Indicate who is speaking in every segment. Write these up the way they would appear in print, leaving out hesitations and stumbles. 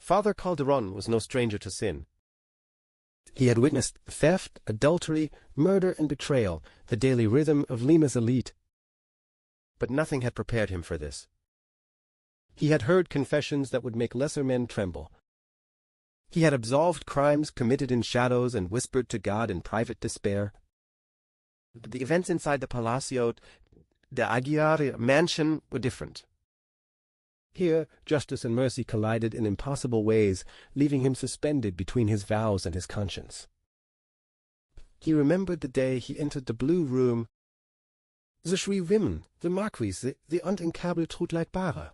Speaker 1: Father Calderon was no stranger to sin. He had witnessed theft, adultery, murder, and betrayal, the daily rhythm of Lima's elite. But nothing had prepared him for this. He had heard confessions that would make lesser men tremble. He had absolved crimes committed in shadows and whispered to God in private despair. But the events inside the Palacio de Aguiar mansion were different. Here, justice and mercy collided in impossible ways, leaving him suspended between his vows and his conscience. He remembered the day he entered the blue room. "Je suis women, the Marquise, the unincable Trudleitbare."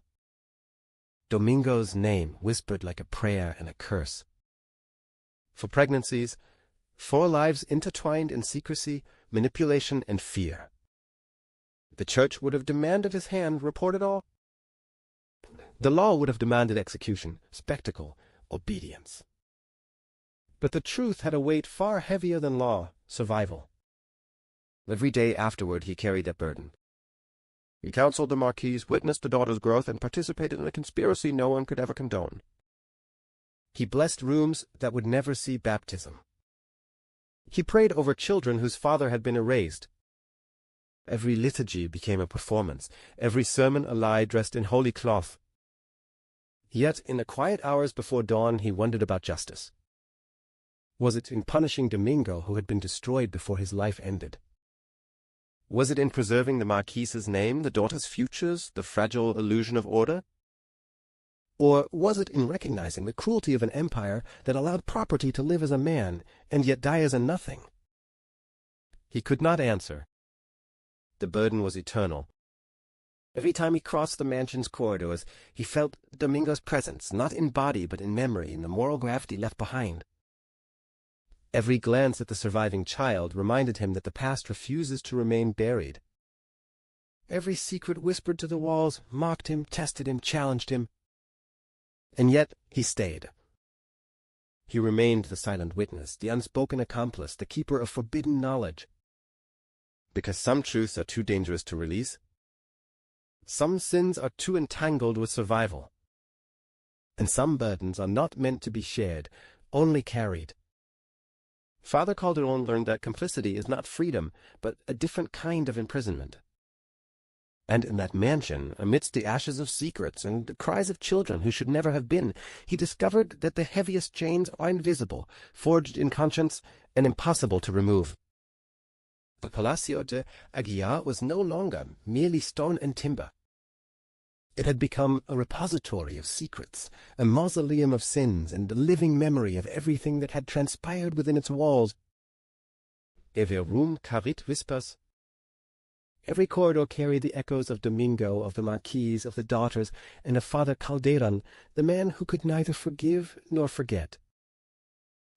Speaker 1: Domingo's name whispered like a prayer and a curse. For pregnancies, 4 lives intertwined in secrecy, manipulation, and fear. The church would have demanded his hand reported all. The law would have demanded execution, spectacle, obedience. But the truth had a weight far heavier than law, survival. Every day afterward he carried that burden. He counseled the Marquise, witnessed the daughter's growth, and participated in a conspiracy no one could ever condone. He blessed rooms that would never see baptism. He prayed over children whose father had been erased. Every liturgy became a performance, every sermon a lie dressed in holy cloth. Yet in the quiet hours before dawn he wondered about justice. Was it in punishing Domingo, who had been destroyed before his life ended? Was it in preserving the Marquise's name, the daughter's futures, the fragile illusion of order? Or was it in recognizing the cruelty of an empire that allowed property to live as a man, and yet die as a nothing? He could not answer. The burden was eternal. Every time he crossed the mansion's corridors, he felt Domingo's presence, not in body but in memory, in the moral gravity left behind. Every glance at the surviving child reminded him that the past refuses to remain buried. Every secret whispered to the walls mocked him, tested him, challenged him. And yet he stayed. He remained the silent witness, the unspoken accomplice, the keeper of forbidden knowledge. Because some truths are too dangerous to release. Some sins are too entangled with survival. And some burdens are not meant to be shared, only carried. Father Calderon learned that complicity is not freedom, but a different kind of imprisonment. And in that mansion, amidst the ashes of secrets and the cries of children who should never have been, he discovered that the heaviest chains are invisible, forged in conscience, and impossible to remove. The Palacio de Aguiar was no longer merely stone and timber. It had become a repository of secrets, a mausoleum of sins, and a living memory of everything that had transpired within its walls. Everum carit vespers. Every corridor carried the echoes of Domingo, of the Marquise, of the daughters, and of Father Calderon, the man who could neither forgive nor forget.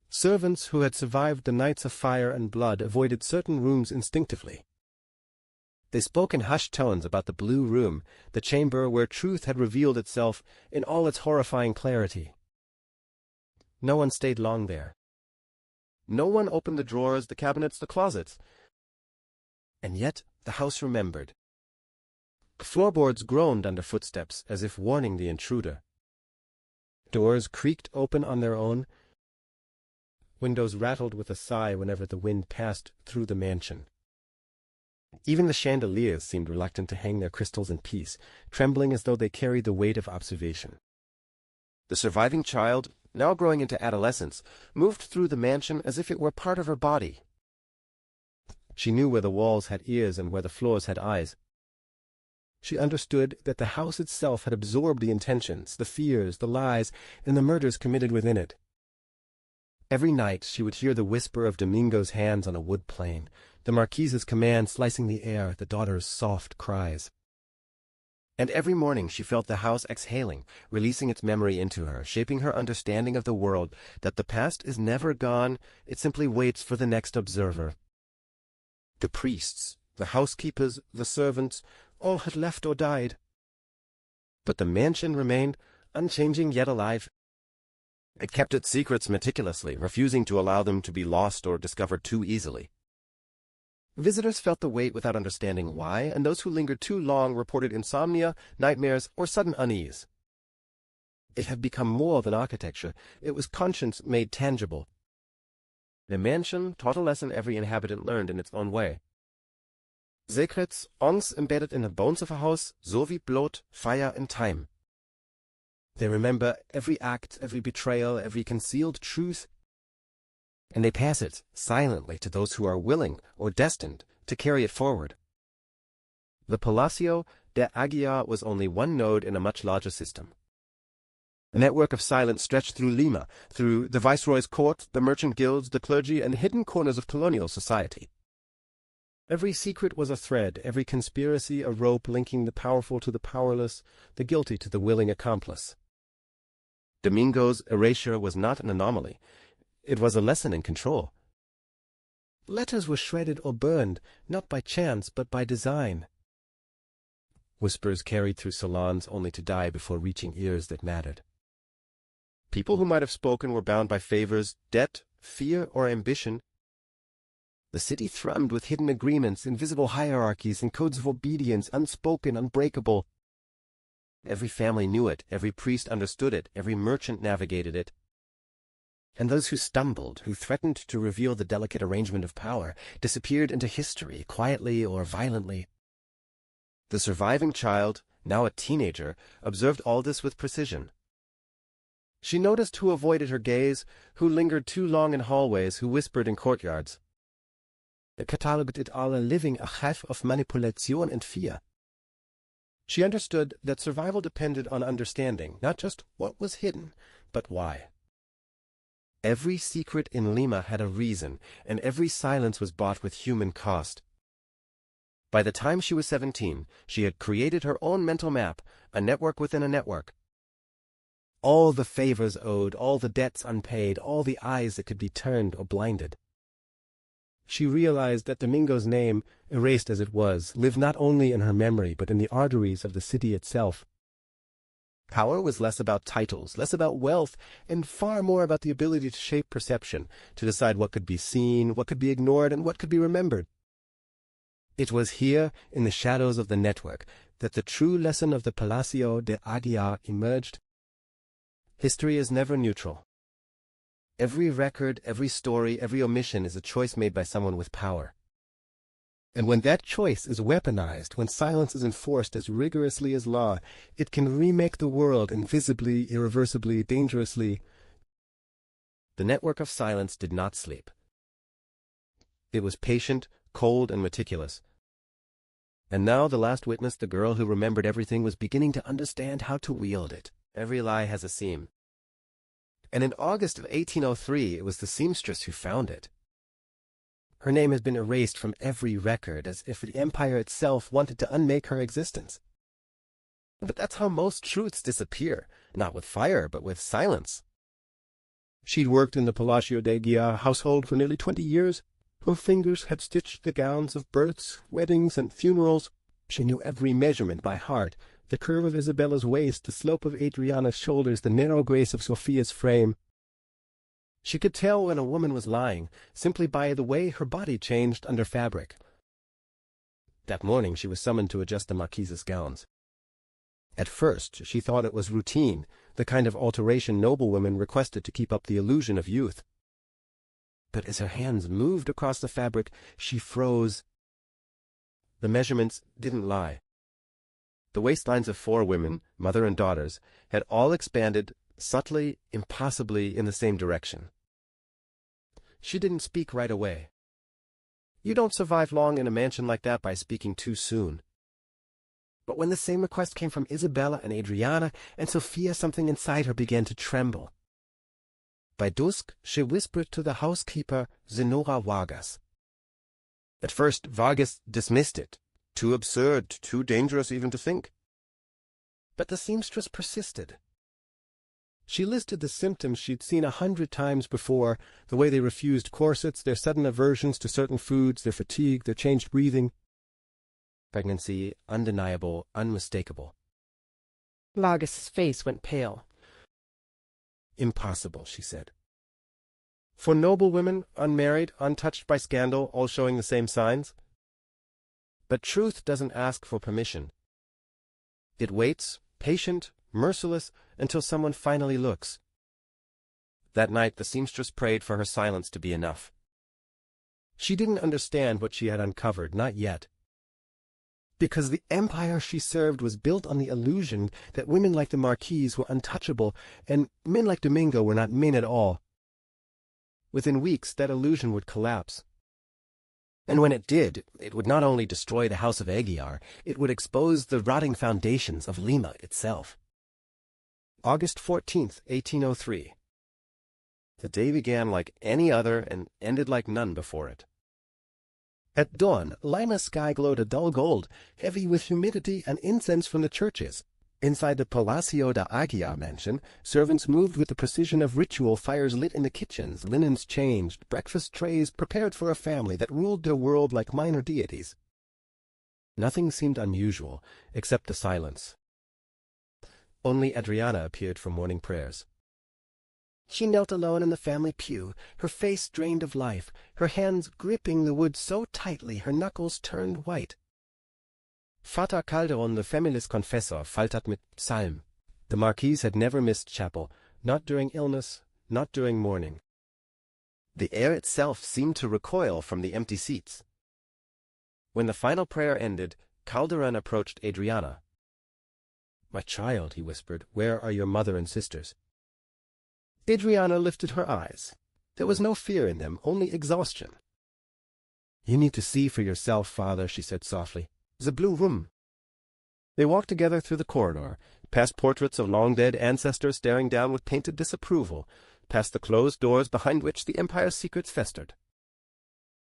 Speaker 1: Servants who had survived the nights of fire and blood avoided certain rooms instinctively. They spoke in hushed tones about the blue room, the chamber where truth had revealed itself in all its horrifying clarity. No one stayed long there. No one opened the drawers, the cabinets, the closets. And yet the house remembered. The floorboards groaned under footsteps, as if warning the intruder. Doors creaked open on their own. Windows rattled with a sigh whenever the wind passed through the mansion. Even the chandeliers seemed reluctant to hang their crystals in peace, trembling as though they carried the weight of observation. The surviving child, now growing into adolescence, moved through the mansion as if it were part of her body. She knew where the walls had ears and where the floors had eyes. She understood that the house itself had absorbed the intentions, the fears, the lies, and the murders committed within it. Every night she would hear the whisper of Domingo's hands on a wood plane, the Marquise's command slicing the air, the daughter's soft cries. And every morning she felt the house exhaling, releasing its memory into her, shaping her understanding of the world, that the past is never gone, it simply waits for the next observer. The priests, the housekeepers, the servants, all had left or died. But the mansion remained, unchanging yet alive. It kept its secrets meticulously, refusing to allow them to be lost or discovered too easily. Visitors felt the weight without understanding why, and those who lingered too long reported insomnia, nightmares, or sudden unease. It had become more than architecture. It was conscience made tangible. The mansion taught a lesson every inhabitant learned in its own way. Secrets once embedded in the bones of a house, so wie blood, fire, and time. They remember every act, every betrayal, every concealed truth, and they pass it silently to those who are willing or destined to carry it forward. The Palacio de Aguiar was only one node in a much larger system. A network of silence stretched through Lima, through the viceroy's court, the merchant guilds, the clergy, and hidden corners of colonial society. Every secret was a thread, every conspiracy a rope linking the powerful to the powerless, the guilty to the willing accomplice. Domingo's erasure was not an anomaly. It was a lesson in control. Letters were shredded or burned, not by chance, but by design. Whispers carried through salons only to die before reaching ears that mattered. People who might have spoken were bound by favors, debt, fear, or ambition. The city thrummed with hidden agreements, invisible hierarchies, and codes of obedience, unspoken, unbreakable. Every family knew it, every priest understood it, every merchant navigated it. And those who stumbled, who threatened to reveal the delicate arrangement of power, disappeared into history, quietly or violently. The surviving child, now a teenager, observed all this with precision. She noticed who avoided her gaze, who lingered too long in hallways, who whispered in courtyards. It catalogued alle living a life of manipulation and fear. She understood that survival depended on understanding, not just what was hidden, but why. Every secret in Lima had a reason, and every silence was bought with human cost. By the time she was 17, she had created her own mental map, a network within a network. All the favors owed, all the debts unpaid, all the eyes that could be turned or blinded. She realized that Domingo's name, erased as it was, lived not only in her memory but in the arteries of the city itself. Power was less about titles, less about wealth, and far more about the ability to shape perception, to decide what could be seen, what could be ignored, and what could be remembered. It was here, in the shadows of the network, that the true lesson of the Palacio de Aguiar emerged. History is never neutral. Every record, every story, every omission is a choice made by someone with power. And when that choice is weaponized, when silence is enforced as rigorously as law, it can remake the world invisibly, irreversibly, dangerously. The network of silence did not sleep. It was patient, cold, and meticulous. And now the last witness, the girl who remembered everything, was beginning to understand how to wield it. Every lie has a seam. And in August of 1803, it was the seamstress who found it. Her name has been erased from every record, as if the empire itself wanted to unmake her existence. But that's how most truths disappear, not with fire, but with silence. She'd worked in the Palacio de Aguiar household for nearly 20 years. Her fingers had stitched the gowns of births, weddings, and funerals. She knew every measurement by heart, the curve of Isabella's waist, the slope of Adriana's shoulders, the narrow grace of Sophia's frame. She could tell when a woman was lying, simply by the way her body changed under fabric. That morning she was summoned to adjust the Marquise's gowns. At first she thought it was routine, the kind of alteration noblewomen requested to keep up the illusion of youth. But as her hands moved across the fabric, she froze. The measurements didn't lie. The waistlines of 4 women, mother and daughters, had all expanded, subtly, impossibly, in the same direction. She didn't speak right away. You don't survive long in a mansion like that by speaking too soon. But when the same request came from Isabella and Adriana and Sophia, something inside her began to tremble. By dusk, she whispered to the housekeeper, Zenora Vargas. At first, Vargas dismissed it. Too absurd, too dangerous even to think. But the seamstress persisted. She listed the symptoms she'd seen 100 times before, the way they refused corsets, their sudden aversions to certain foods, their fatigue, their changed breathing. Pregnancy, undeniable, unmistakable.
Speaker 2: Vargas's face went pale.
Speaker 1: Impossible, she said. For noble women, unmarried, untouched by scandal, all showing the same signs. But truth doesn't ask for permission. It waits, patient, merciless, until someone finally looks. That night the seamstress prayed for her silence to be enough. She didn't understand what she had uncovered, not yet. Because the empire she served was built on the illusion that women like the Marquise were untouchable, and men like Domingo were not men at all. Within weeks that illusion would collapse. And when it did, it would not only destroy the House of Aguiar, it would expose the rotting foundations of Lima itself. August 14th, 1803. The day began like any other and ended like none before it. At dawn, Lima's sky glowed a dull gold, heavy with humidity and incense from the churches. Inside the Palacio de Aguiar mansion, servants moved with the precision of ritual, fires lit in the kitchens, linens changed, breakfast trays prepared for a family that ruled their world like minor deities. Nothing seemed unusual, except the silence. Only Adriana appeared for morning prayers. She knelt alone in the family pew, her face drained of life, her hands gripping the wood so tightly her knuckles turned white. Vater Calderon, the family's confessor, faltert mit Psalm. The Marquise had never missed chapel, not during illness, not during mourning. The air itself seemed to recoil from the empty seats. When the final prayer ended, Calderon approached Adriana. "My child," he whispered, "where are your mother and sisters?" Adriana lifted her eyes. There was no fear in them, only exhaustion. "You need to see for yourself, father," she said softly. "The blue room." They walked together through the corridor, past portraits of long-dead ancestors staring down with painted disapproval, past the closed doors behind which the empire's secrets festered.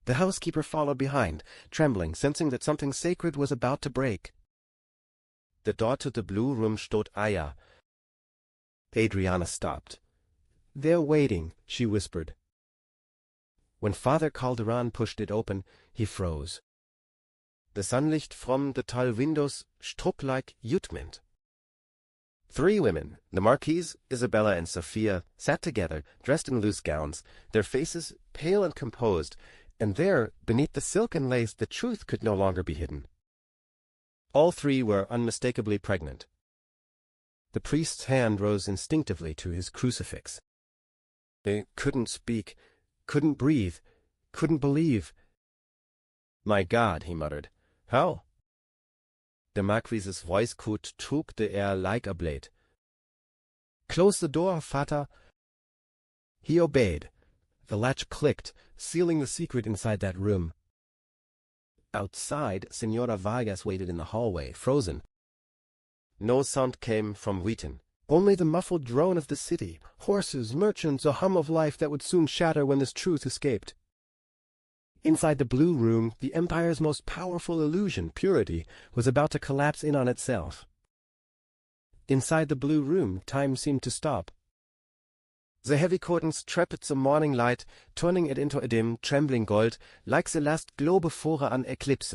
Speaker 1: The housekeeper followed behind, trembling, sensing that something sacred was about to break. "The door to the blue room steht Aya." Adriana stopped. "They're waiting," she whispered. When Father Calderon pushed it open, he froze. The sunlight from the tall windows struck like judgment. 3 women, the Marquise, Isabella, and Sophia, sat together, dressed in loose gowns, their faces pale and composed, and there, beneath the silk and lace, the truth could no longer be hidden. All 3 were unmistakably pregnant. The priest's hand rose instinctively to his crucifix. They couldn't speak, couldn't breathe, couldn't believe. "My God," he muttered. "How?" The Marquise's voice trug the air like a blade. "Close the door, Vater." He obeyed. The latch clicked, sealing the secret inside that room. Outside, Senora Vargas waited in the hallway, frozen. No sound came from within. Only the muffled drone of the city, horses, merchants, a hum of life that would soon shatter when this truth escaped. Inside the blue room, the empire's most powerful illusion, purity, was about to collapse in on itself. Inside the blue room, time seemed to stop. The heavy curtains trapped the morning light, turning it into a dim, trembling gold, like the last glow before an eclipse.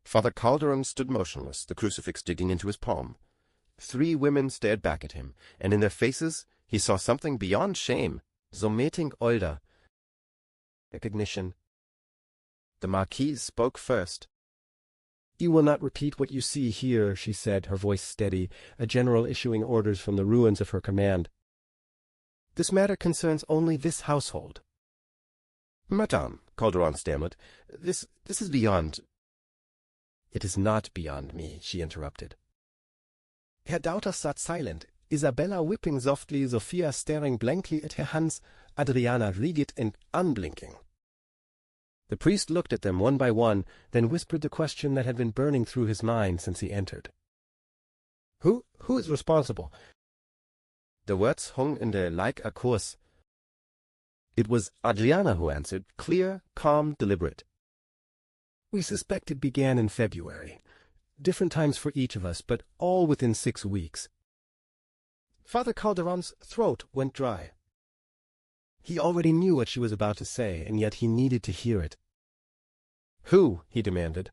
Speaker 1: Father Calderon stood motionless, the crucifix digging into his palm. 3 women stared back at him, and in their faces he saw something beyond shame, so meeting older. Recognition. The Marquise spoke first. "You will not repeat what you see here," she said, her voice steady, a general issuing orders from the ruins of her command. "This matter concerns only this household." "Madame," Calderon stammered, this is beyond—" "It is not beyond me," she interrupted. Her daughter sat silent, Isabella whipping softly, Sophia staring blankly at her hands, Adriana rigid and unblinking. The priest looked at them one by one, then whispered the question that had been burning through his mind since he entered. Who is responsible?" The words hung in the like a curse. It was Adriana who answered, clear, calm, deliberate. "We suspect it began in February. Different times for each of us, but all within 6 weeks." Father Calderon's throat went dry. He already knew what she was about to say, and yet he needed to hear it. "Who?" he demanded.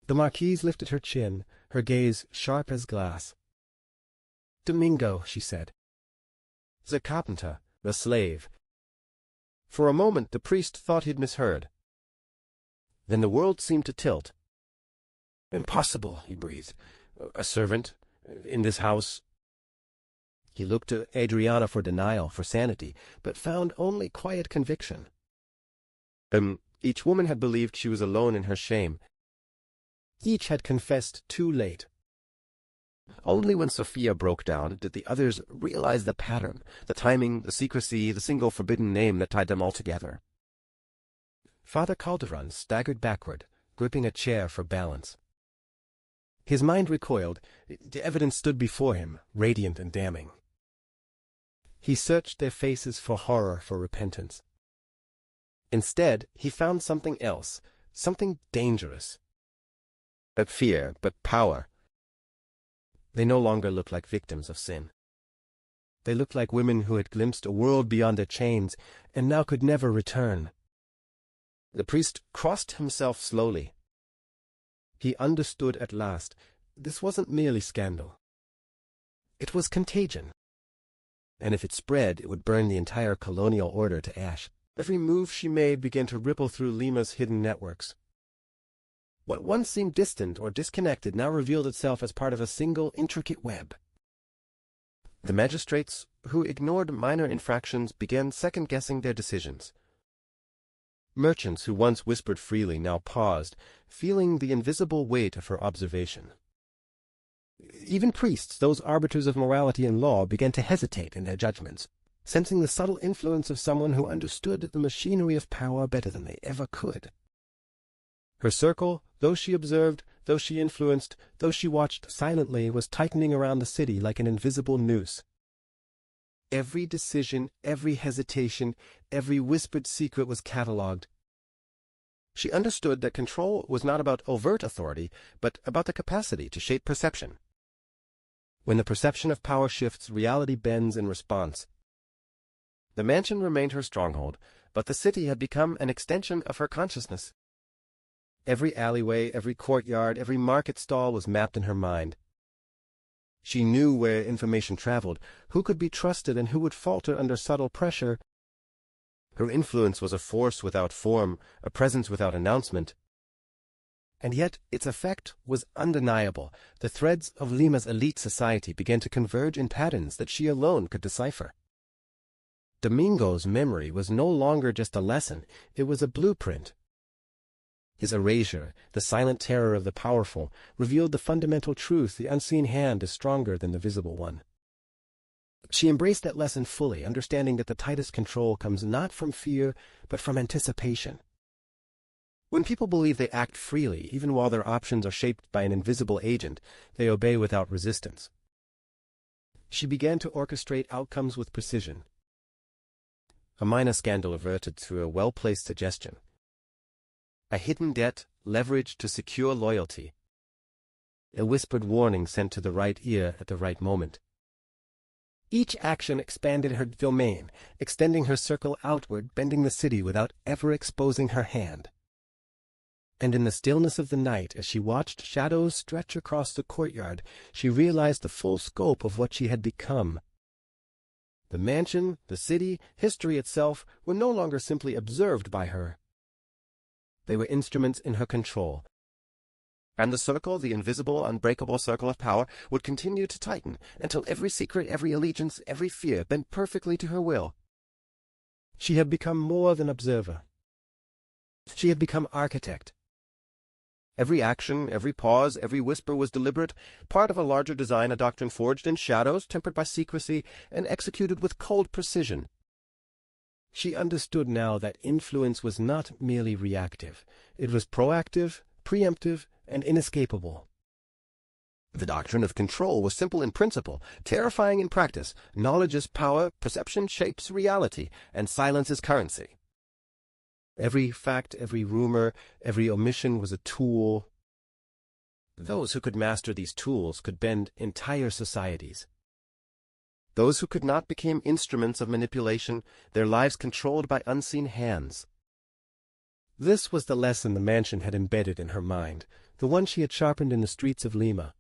Speaker 1: The Marquise lifted her chin, her gaze sharp as glass. "Domingo," she said. "The carpenter, the slave." For a moment the priest thought he'd misheard. Then the world seemed to tilt. "Impossible," he breathed. "A servant, In this house. He looked to Adriana for denial, for sanity, but found only quiet conviction. Each woman had believed she was alone in her shame. Each had confessed too late. Only when Sophia broke down did the others realize the pattern, the timing, the secrecy, the single forbidden name that tied them all together. Father Calderon staggered backward, gripping a chair for balance. His mind recoiled. The evidence stood before him, radiant and damning. He searched their faces for horror, for repentance. Instead, he found something else, something dangerous. Not fear, but power. They no longer looked like victims of sin. They looked like women who had glimpsed a world beyond their chains, and now could never return. The priest crossed himself slowly. He understood at last. This wasn't merely scandal. It was contagion. And if it spread, it would burn the entire colonial order to ash. Every move she made began to ripple through Lima's hidden networks. What once seemed distant or disconnected now revealed itself as part of a single, intricate web. The magistrates, who ignored minor infractions, began second-guessing their decisions. Merchants who once whispered freely now paused, feeling the invisible weight of her observation. Even priests, those arbiters of morality and law, began to hesitate in their judgments, sensing the subtle influence of someone who understood the machinery of power better than they ever could. Her circle, though she observed, though she influenced, though she watched silently, was tightening around the city like an invisible noose. Every decision, every hesitation, every whispered secret was catalogued. She understood that control was not about overt authority, but about the capacity to shape perception. When the perception of power shifts, reality bends in response. The mansion remained her stronghold, but the city had become an extension of her consciousness. Every alleyway, every courtyard, every market stall was mapped in her mind. She knew where information traveled, who could be trusted and who would falter under subtle pressure. Her influence was a force without form, a presence without announcement. And yet its effect was undeniable. The threads of Lima's elite society began to converge in patterns that she alone could decipher. Domingo's memory was no longer just a lesson, it was a blueprint. His erasure, the silent terror of the powerful, revealed the fundamental truth: the unseen hand is stronger than the visible one. She embraced that lesson fully, understanding that the tightest control comes not from fear, but from anticipation. When people believe they act freely, even while their options are shaped by an invisible agent, they obey without resistance. She began to orchestrate outcomes with precision. A minor scandal averted through a well-placed suggestion. A hidden debt leveraged to secure loyalty. A whispered warning sent to the right ear at the right moment. Each action expanded her domain, extending her circle outward, bending the city without ever exposing her hand. And in the stillness of the night, as she watched shadows stretch across the courtyard, she realized the full scope of what she had become. The mansion, the city, history itself were no longer simply observed by her. They were instruments in her control. And the circle, the invisible, unbreakable circle of power, would continue to tighten until every secret, every allegiance, every fear bent perfectly to her will. She had become more than observer. She had become architect. Every action, every pause, every whisper was deliberate, part of a larger design, a doctrine forged in shadows, tempered by secrecy, and executed with cold precision. She understood now that influence was not merely reactive. It was proactive, preemptive, and inescapable. The doctrine of control was simple in principle, terrifying in practice. Knowledge is power, perception shapes reality, and silence is currency. Every fact, every rumor, every omission was a tool. Those who could master these tools could bend entire societies. Those who could not became instruments of manipulation, their lives controlled by unseen hands. This was the lesson the mansion had embedded in her mind, the one she had sharpened in the streets of Lima.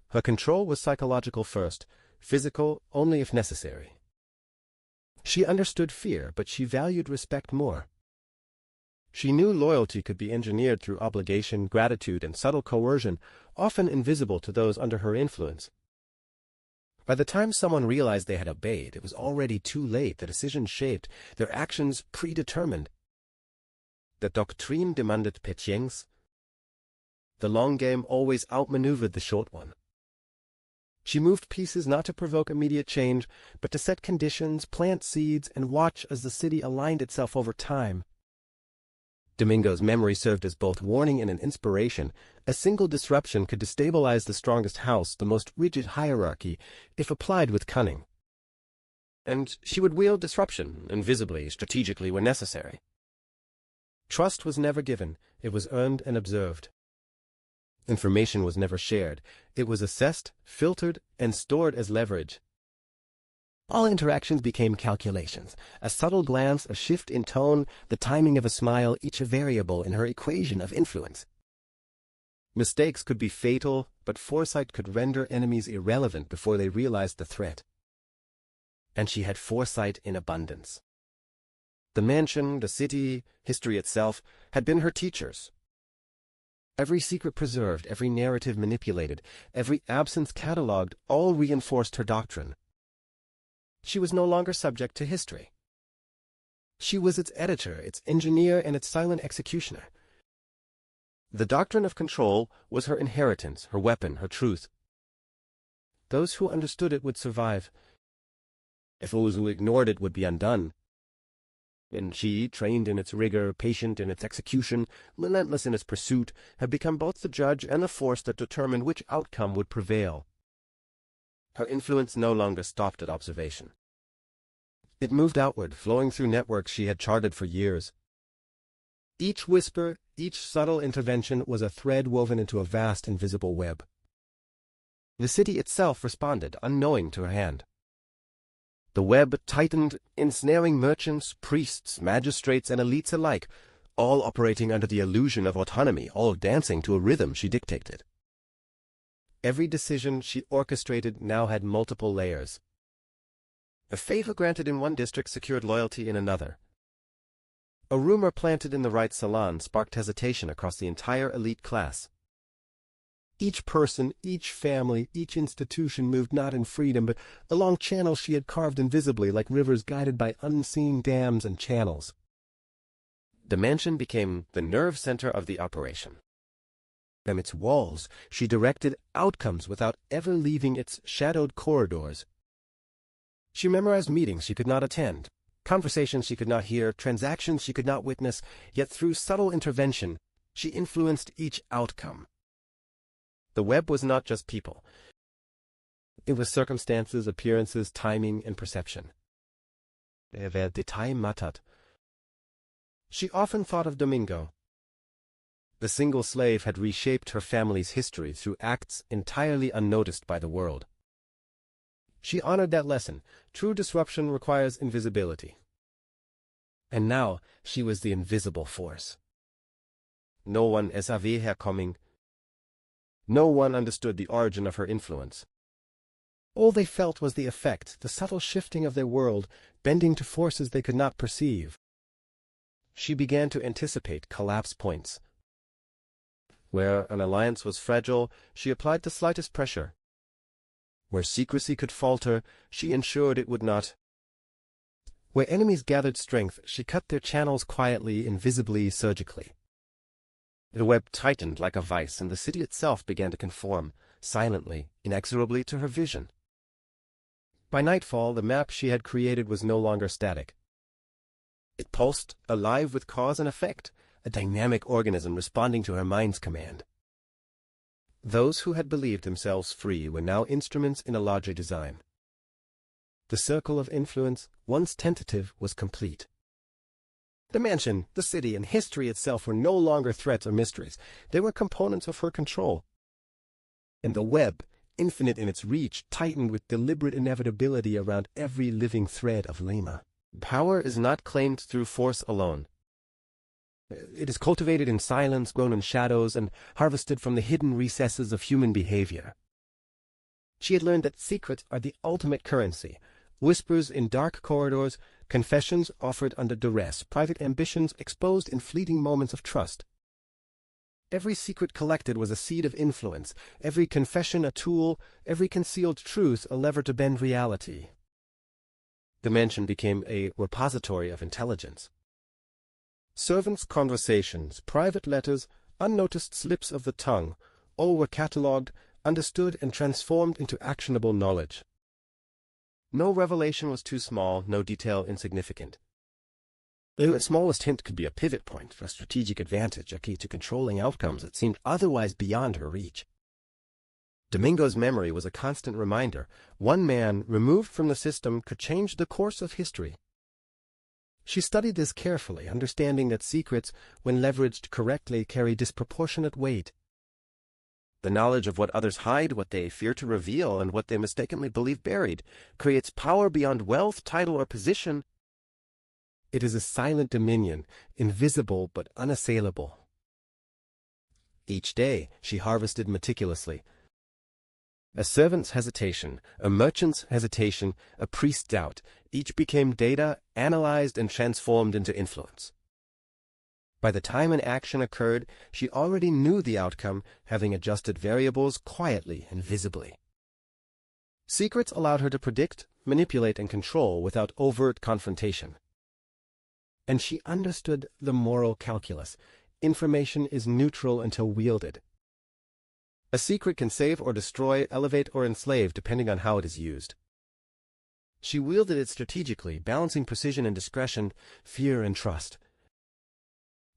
Speaker 1: Her control was psychological first, physical only if necessary. She understood fear, but she valued respect more. She knew loyalty could be engineered through obligation, gratitude, and subtle coercion, often invisible to those under her influence. By the time someone realized they had obeyed, it was already too late, the decisions shaped, their actions predetermined. The doctrine demanded patience. The long game always outmaneuvered the short one. She moved pieces not to provoke immediate change, but to set conditions, plant seeds, and watch as the city aligned itself over time. Domingo's memory served as both warning and an inspiration. A single disruption could destabilize the strongest house, the most rigid hierarchy, if applied with cunning. And she would wield disruption, invisibly, strategically, when necessary. Trust was never given, it was earned and observed. Information was never shared, it was assessed, filtered, and stored as leverage. All interactions became calculations, a subtle glance, a shift in tone, the timing of a smile, each a variable in her equation of influence. Mistakes could be fatal, but foresight could render enemies irrelevant before they realized the threat. And she had foresight in abundance. The mansion, the city, history itself, had been her teachers. Every secret preserved, every narrative manipulated, every absence catalogued, all reinforced her doctrine. She was no longer subject to history. She was its editor, its engineer, and its silent executioner. The doctrine of control was her inheritance, her weapon, her truth. Those who understood it would survive. If those who ignored it would be undone. And she, trained in its rigor, patient in its execution, relentless in its pursuit, had become both the judge and the force that determined which outcome would prevail. Her influence no longer stopped at observation. It moved outward, flowing through networks she had charted for years. Each whisper, each subtle intervention was a thread woven into a vast invisible web. The city itself responded, unknowing to her hand. The web tightened, ensnaring merchants, priests, magistrates, and elites alike, all operating under the illusion of autonomy, all dancing to a rhythm she dictated. Every decision she orchestrated now had multiple layers. A favor granted in one district secured loyalty in another. A rumor planted in the right salon sparked hesitation across the entire elite class. Each person, each family, each institution moved not in freedom, but along channels she had carved invisibly, like rivers guided by unseen dams and channels. The mansion became the nerve center of the operation. From its walls, she directed outcomes without ever leaving its shadowed corridors. She memorized meetings she could not attend, conversations she could not hear, transactions she could not witness, yet through subtle intervention, she influenced each outcome. The web was not just people. It was circumstances, appearances, timing, and perception. Der Detail mattert. She often thought of Domingo. The single slave had reshaped her family's history through acts entirely unnoticed by the world. She honored that lesson. True disruption requires invisibility. And now she was the invisible force. No one savait herkommen. No one understood the origin of her influence. All they felt was the effect, the subtle shifting of their world, bending to forces they could not perceive. She began to anticipate collapse points. Where an alliance was fragile, she applied the slightest pressure. Where secrecy could falter, she ensured it would not. Where enemies gathered strength, she cut their channels quietly, invisibly, surgically. The web tightened like a vice, and the city itself began to conform, silently, inexorably, to her vision. By nightfall, the map she had created was no longer static. It pulsed, alive with cause and effect, a dynamic organism responding to her mind's command. Those who had believed themselves free were now instruments in a larger design. The circle of influence, once tentative, was complete. The mansion, the city, and history itself were no longer threats or mysteries. They were components of her control. And the web, infinite in its reach, tightened with deliberate inevitability around every living thread of Lima. Power is not claimed through force alone. It is cultivated in silence, grown in shadows, and harvested from the hidden recesses of human behavior. She had learned that secrets are the ultimate currency. Whispers in dark corridors, confessions offered under duress, private ambitions exposed in fleeting moments of trust. Every secret collected was a seed of influence, every confession a tool, every concealed truth a lever to bend reality. The mansion became a repository of intelligence. Servants' conversations, private letters, unnoticed slips of the tongue, all were catalogued, understood, and transformed into actionable knowledge. No revelation was too small, no detail insignificant. The smallest hint could be a pivot point for strategic advantage, a key to controlling outcomes that seemed otherwise beyond her reach. Domingo's memory was a constant reminder. One man, removed from the system, could change the course of history. She studied this carefully, understanding that secrets, when leveraged correctly, carry disproportionate weight. The knowledge of what others hide, what they fear to reveal, and what they mistakenly believe buried, creates power beyond wealth, title, or position. It is a silent dominion, invisible but unassailable. Each day she harvested meticulously. A servant's hesitation, a merchant's hesitation, a priest's doubt, each became data, analyzed and transformed into influence. By the time an action occurred, she already knew the outcome, having adjusted variables quietly and visibly. Secrets allowed her to predict, manipulate, and control without overt confrontation. And she understood the moral calculus. Information is neutral until wielded. A secret can save or destroy, elevate or enslave, depending on how it is used. She wielded it strategically, balancing precision and discretion, fear and trust.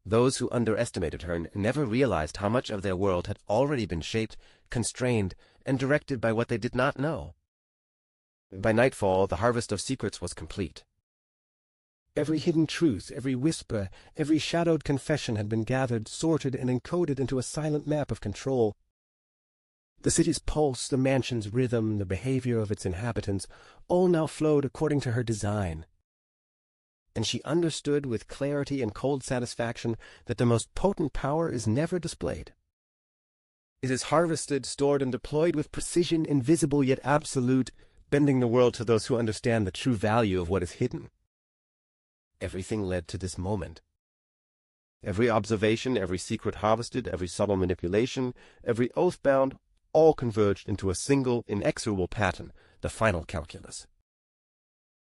Speaker 1: Those who underestimated her never realized how much of their world had already been shaped, constrained, and directed by what they did not know. By nightfall, the harvest of secrets was complete. Every hidden truth, every whisper, every shadowed confession had been gathered, sorted, and encoded into a silent map of control. The city's pulse, the mansion's rhythm, the behavior of its inhabitants, all now flowed according to her design. And she understood with clarity and cold satisfaction that the most potent power is never displayed. It is harvested, stored, and deployed with precision, invisible yet absolute, bending the world to those who understand the true value of what is hidden. Everything led to this moment. Every observation, every secret harvested, every subtle manipulation, every oath bound, all converged into a single, inexorable pattern, the final calculus.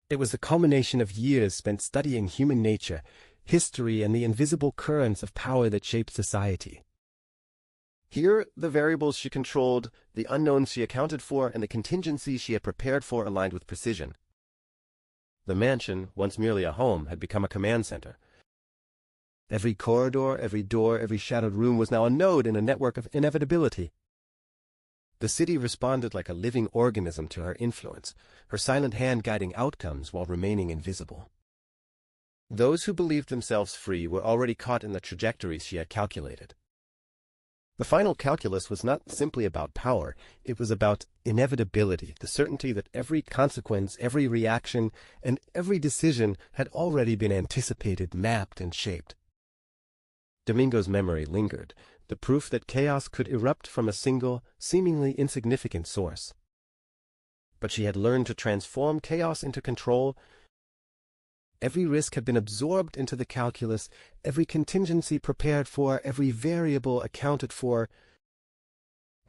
Speaker 1: It was the culmination of years spent studying human nature, history, and the invisible currents of power that shape society. Here, the variables she controlled, the unknowns she accounted for, and the contingencies she had prepared for aligned with precision. The mansion, once merely a home, had become a command center. Every corridor, every door, every shadowed room was now a node in a network of inevitability. The city responded like a living organism to her influence, her silent hand guiding outcomes while remaining invisible. Those who believed themselves free were already caught in the trajectories she had calculated. The final calculus was not simply about power, it was about inevitability, the certainty that every consequence, every reaction, and every decision had already been anticipated, mapped, and shaped. Domingo's memory lingered, the proof that chaos could erupt from a single, seemingly insignificant source. But she had learned to transform chaos into control. Every risk had been absorbed into the calculus, every contingency prepared for, every variable accounted for.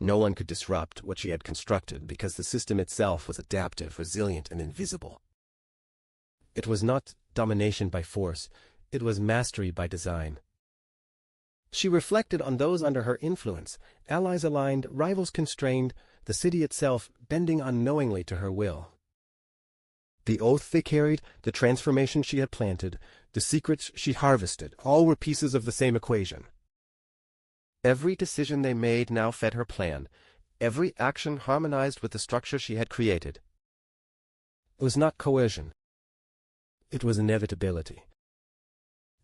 Speaker 1: No one could disrupt what she had constructed because the system itself was adaptive, resilient, and invisible. It was not domination by force, it was mastery by design. She reflected on those under her influence, allies aligned, rivals constrained, the city itself bending unknowingly to her will. The oath they carried, the transformation she had planted, the secrets she harvested, all were pieces of the same equation. Every decision they made now fed her plan. Every action harmonized with the structure she had created. It was not coercion. It was inevitability.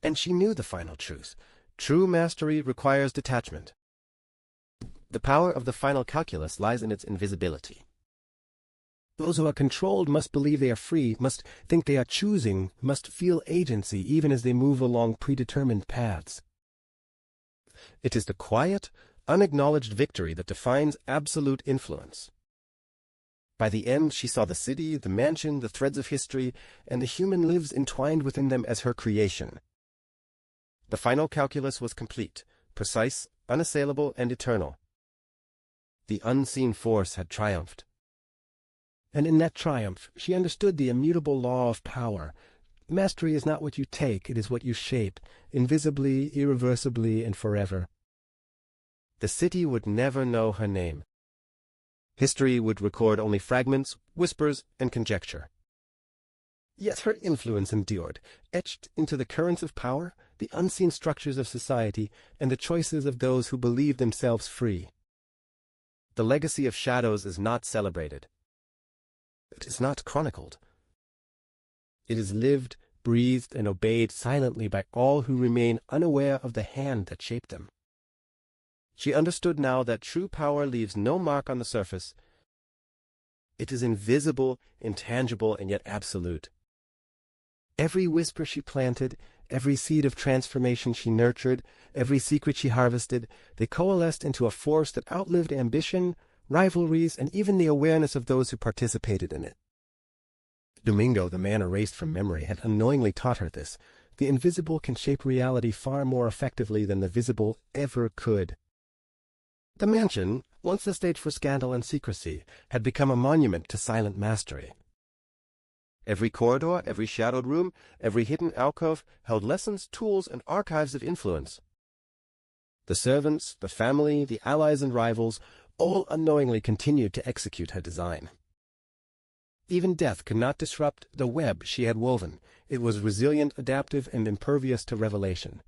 Speaker 1: And she knew the final truth. True mastery requires detachment. The power of the final calculus lies in its invisibility. Those who are controlled must believe they are free, must think they are choosing, must feel agency even as they move along predetermined paths. It is the quiet, unacknowledged victory that defines absolute influence. By the end, she saw the city, the mansion, the threads of history, and the human lives entwined within them as her creation. The final calculus was complete, precise, unassailable and eternal. The unseen force had triumphed.
Speaker 2: And in that triumph, she understood the immutable law of power. Mastery is not what you take, it is what you shape, invisibly, irreversibly, and forever.
Speaker 1: The city would never know her name. History would record only fragments, whispers, and conjecture.
Speaker 2: Yet her influence endured, etched into the currents of power, the unseen structures of society, and the choices of those who believe themselves free.
Speaker 1: The legacy of shadows is not celebrated. It is not chronicled. It is lived, breathed, and obeyed silently by all who remain unaware of the hand that shaped them. She understood now that true power leaves no mark on the surface. It is invisible, intangible, and yet absolute. Every whisper she planted, every seed of transformation she nurtured, every secret she harvested, they coalesced into a force that outlived ambition, rivalries, and even the awareness of those who participated in it. Domingo, the man erased from memory, had unknowingly taught her this. The invisible can shape reality far more effectively than the visible ever could. The mansion, once the stage for scandal and secrecy, had become a monument to silent mastery. Every corridor, every shadowed room, every hidden alcove held lessons, tools, and archives of influence. The servants, the family, the allies and rivals, all unknowingly continued to execute her design. Even death could not disrupt the web she had woven. It was resilient, adaptive, and impervious to revelation.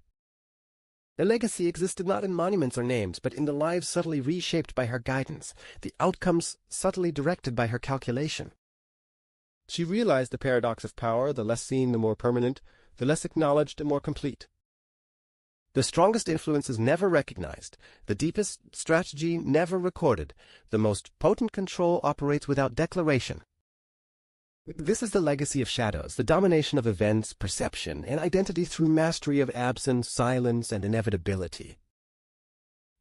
Speaker 1: Their legacy existed not in monuments or names, but in the lives subtly reshaped by her guidance, the outcomes subtly directed by her calculation. She realized the paradox of power: the less seen, the more permanent; the less acknowledged, the more complete. The strongest influence is never recognized, the deepest strategy never recorded, the most potent control operates without declaration. This is the legacy of shadows, the domination of events, perception, and identity through mastery of absence, silence, and inevitability.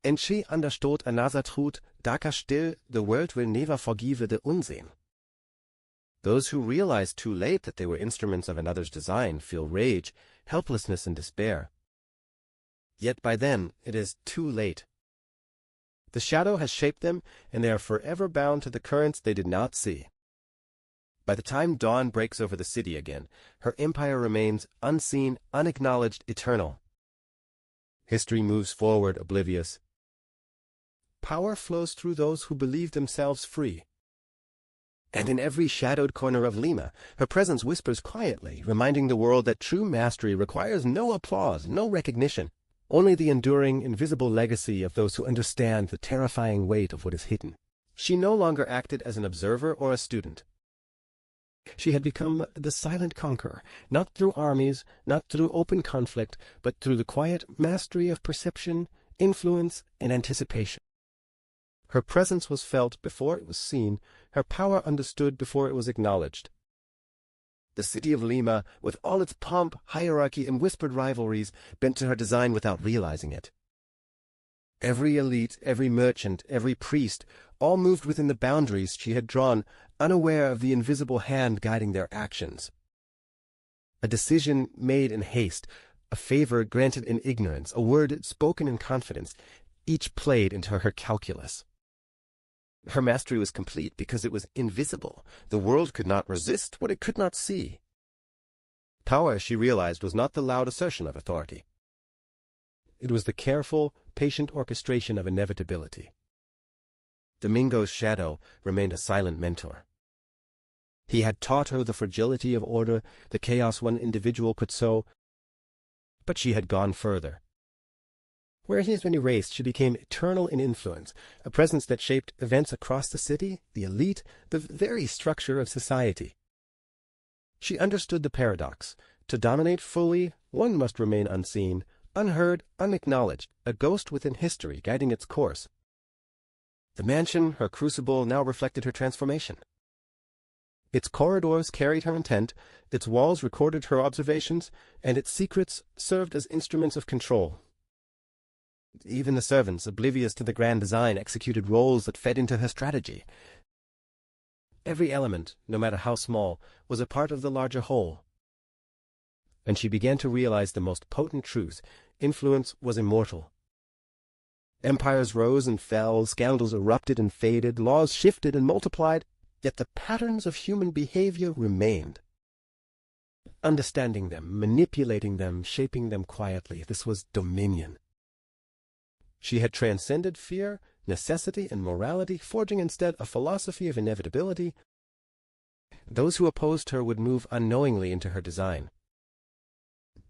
Speaker 1: And she understood another truth, darker still: the world will never forgive the unseen. Those who realize too late that they were instruments of another's design feel rage, helplessness, and despair. Yet by then it is too late. The shadow has shaped them, and they are forever bound to the currents they did not see. By the time dawn breaks over the city again, her empire remains unseen, unacknowledged, eternal. History moves forward oblivious. Power flows through those who believe themselves free. And in every shadowed corner of Lima, her presence whispers quietly, reminding the world that true mastery requires no applause, no recognition, only the enduring, invisible legacy of those who understand the terrifying weight of what is hidden. She no longer acted as an observer or a student. She had become the silent conqueror, not through armies, not through open conflict, but through the quiet mastery of perception, influence, and anticipation. Her presence was felt before it was seen, her power understood before it was acknowledged. The city of Lima, with all its pomp, hierarchy, and whispered rivalries, bent to her design without realizing it. Every elite, every merchant, every priest, all moved within the boundaries she had drawn, unaware of the invisible hand guiding their actions. A decision made in haste, a favor granted in ignorance, a word spoken in confidence, each played into her calculus. Her mastery was complete because it was invisible. The world could not resist what it could not see. Power, she realized, was not the loud assertion of authority. It was the careful, patient orchestration of inevitability. Domingo's shadow remained a silent mentor. He had taught her the fragility of order, the chaos one individual could sow, but she had gone further. Where he has been erased, she became eternal in influence, a presence that shaped events across the city, the elite, the very structure of society. She understood the paradox. To dominate fully, one must remain unseen, unheard, unacknowledged, a ghost within history guiding its course. The mansion, her crucible, now reflected her transformation. Its corridors carried her intent, its walls recorded her observations, and its secrets served as instruments of control. Even the servants, oblivious to the grand design, executed roles that fed into her strategy. Every element, no matter how small, was a part of the larger whole. And she began to realize the most potent truth: influence was immortal. Empires rose and fell, scandals erupted and faded, laws shifted and multiplied, yet the patterns of human behavior remained. Understanding them, manipulating them, shaping them quietly, this was dominion. She had transcended fear, necessity, and morality, forging instead a philosophy of inevitability. Those who opposed her would move unknowingly into her design.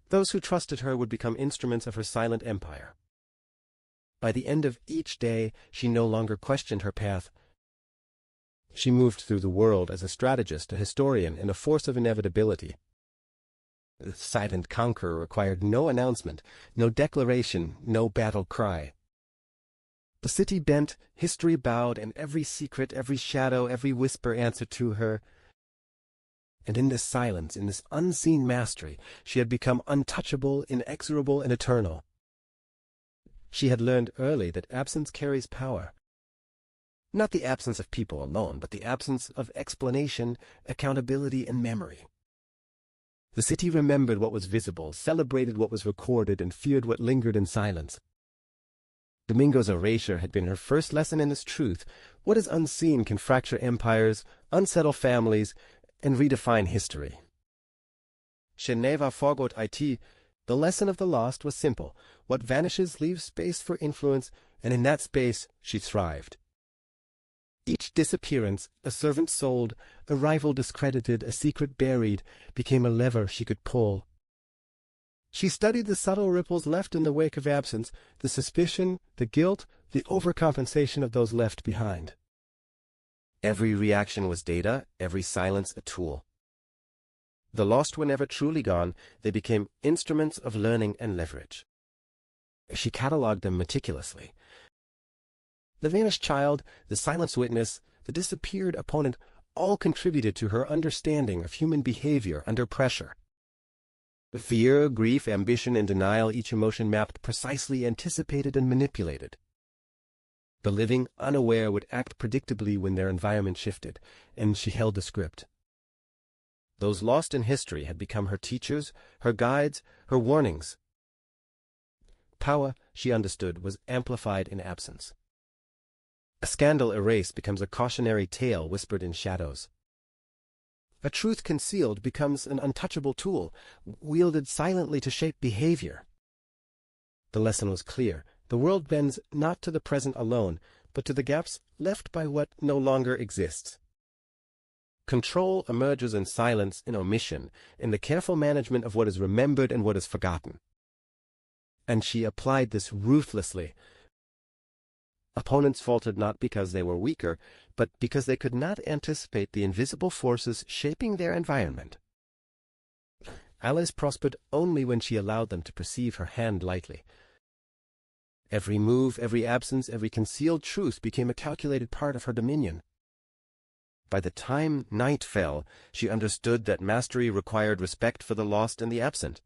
Speaker 1: Those who trusted her would become instruments of her silent empire. By the end of each day, she no longer questioned her path. She moved through the world as a strategist, a historian, and a force of inevitability. The silent conqueror required no announcement, no declaration, no battle cry. The city bent, history bowed, and every secret, every shadow, every whisper answered to her. And in this silence, in this unseen mastery, she had become untouchable, inexorable, and eternal. She had learned early that absence carries power. Not the absence of people alone, but the absence of explanation, accountability, and memory. The city remembered what was visible, celebrated what was recorded, and feared what lingered in silence. Domingo's erasure had been her first lesson in this truth. What is unseen can fracture empires, unsettle families, and redefine history. Geneva forgot IT. The lesson of the lost was simple. What vanishes leaves space for influence, and in that space she thrived. Each disappearance, a servant sold, a rival discredited, a secret buried, became a lever she could pull. She studied the subtle ripples left in the wake of absence, the suspicion, the guilt, the overcompensation of those left behind. Every reaction was data, every silence a tool. The lost were never truly gone, they became instruments of learning and leverage. She catalogued them meticulously. The vanished child, the silenced witness, the disappeared opponent all contributed to her understanding of human behavior under pressure. Fear, grief, ambition, and denial, each emotion mapped precisely, anticipated, and manipulated. The living, unaware, would act predictably when their environment shifted, and she held the script. Those lost in history had become her teachers, her guides, her warnings. Power, she understood, was amplified in absence. A scandal erased becomes a cautionary tale whispered in shadows. A truth concealed becomes an untouchable tool, wielded silently to shape behavior. The lesson was clear. The world bends not to the present alone, but to the gaps left by what no longer exists. Control emerges in silence, in omission, in the careful management of what is remembered and what is forgotten. And she applied this ruthlessly. Opponents faltered not because they were weaker, but because they could not anticipate the invisible forces shaping their environment. Allies prospered only when she allowed them to perceive her hand lightly. Every move, every absence, every concealed truth became a calculated part of her dominion. By the time night fell, she understood that mastery required respect for the lost and the absent.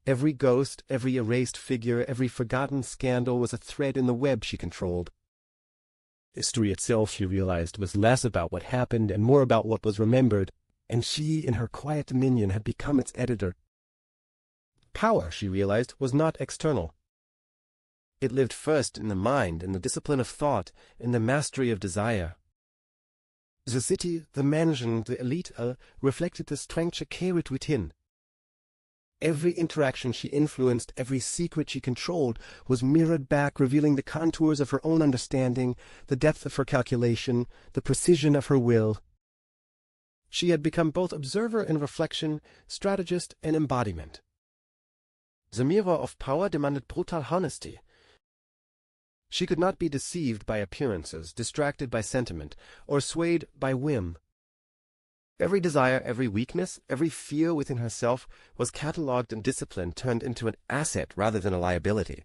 Speaker 1: Every ghost, every erased figure, every forgotten scandal was a thread in the web she controlled. History itself, she realized, was less about what happened and more about what was remembered, and she, in her quiet dominion, had become its editor. Power, she realized, was not external. It lived first in the mind, in the discipline of thought, in the mastery of desire. The city, the mansion, the elite reflected the strength she carried within. Every interaction she influenced, every secret she controlled, was mirrored back, revealing the contours of her own understanding, the depth of her calculation, the precision of her will. She had become both observer and reflection, strategist and embodiment. The mirror of power demanded brutal honesty. She could not be deceived by appearances, distracted by sentiment, or swayed by whim. Every desire, every weakness, every fear within herself was catalogued and disciplined, turned into an asset rather than a liability.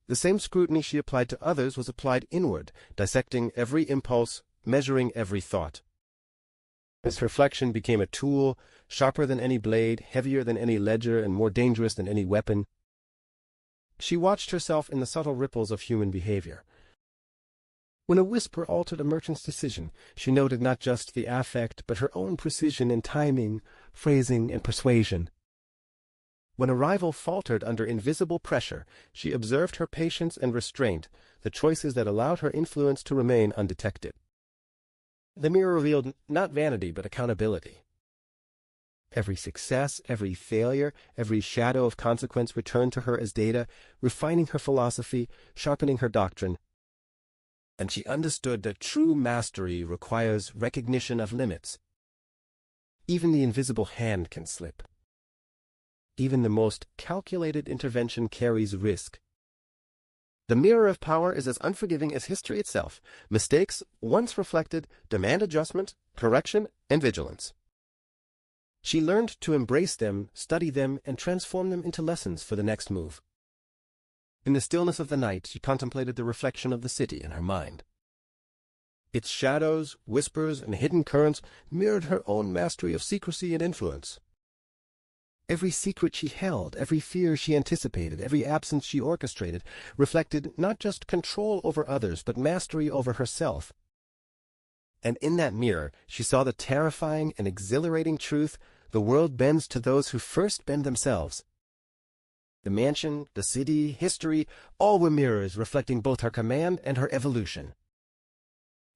Speaker 1: The same scrutiny she applied to others was applied inward, dissecting every impulse, measuring every thought. This reflection became a tool, sharper than any blade, heavier than any ledger, and more dangerous than any weapon. She watched herself in the subtle ripples of human behavior. When a whisper altered a merchant's decision, she noted not just the affect, but her own precision in timing, phrasing, and persuasion. When a rival faltered under invisible pressure, she observed her patience and restraint, the choices that allowed her influence to remain undetected. The mirror revealed not vanity but accountability. Every success, every failure, every shadow of consequence returned to her as data, refining her philosophy, sharpening her doctrine. And she understood that true mastery requires recognition of limits. Even the invisible hand can slip. Even the most calculated intervention carries risk. The mirror of power is as unforgiving as history itself. Mistakes, once reflected, demand adjustment, correction, and vigilance. She learned to embrace them, study them, and transform them into lessons for the next move. In the stillness of the night, she contemplated the reflection of the city in her mind. Its shadows, whispers, and hidden currents mirrored her own mastery of secrecy and influence. Every secret she held, every fear she anticipated, every absence she orchestrated, reflected not just control over others, but mastery over herself. And in that mirror, she saw the terrifying and exhilarating truth: the world bends to those who first bend themselves. The mansion, the city, history, all were mirrors reflecting both her command and her evolution.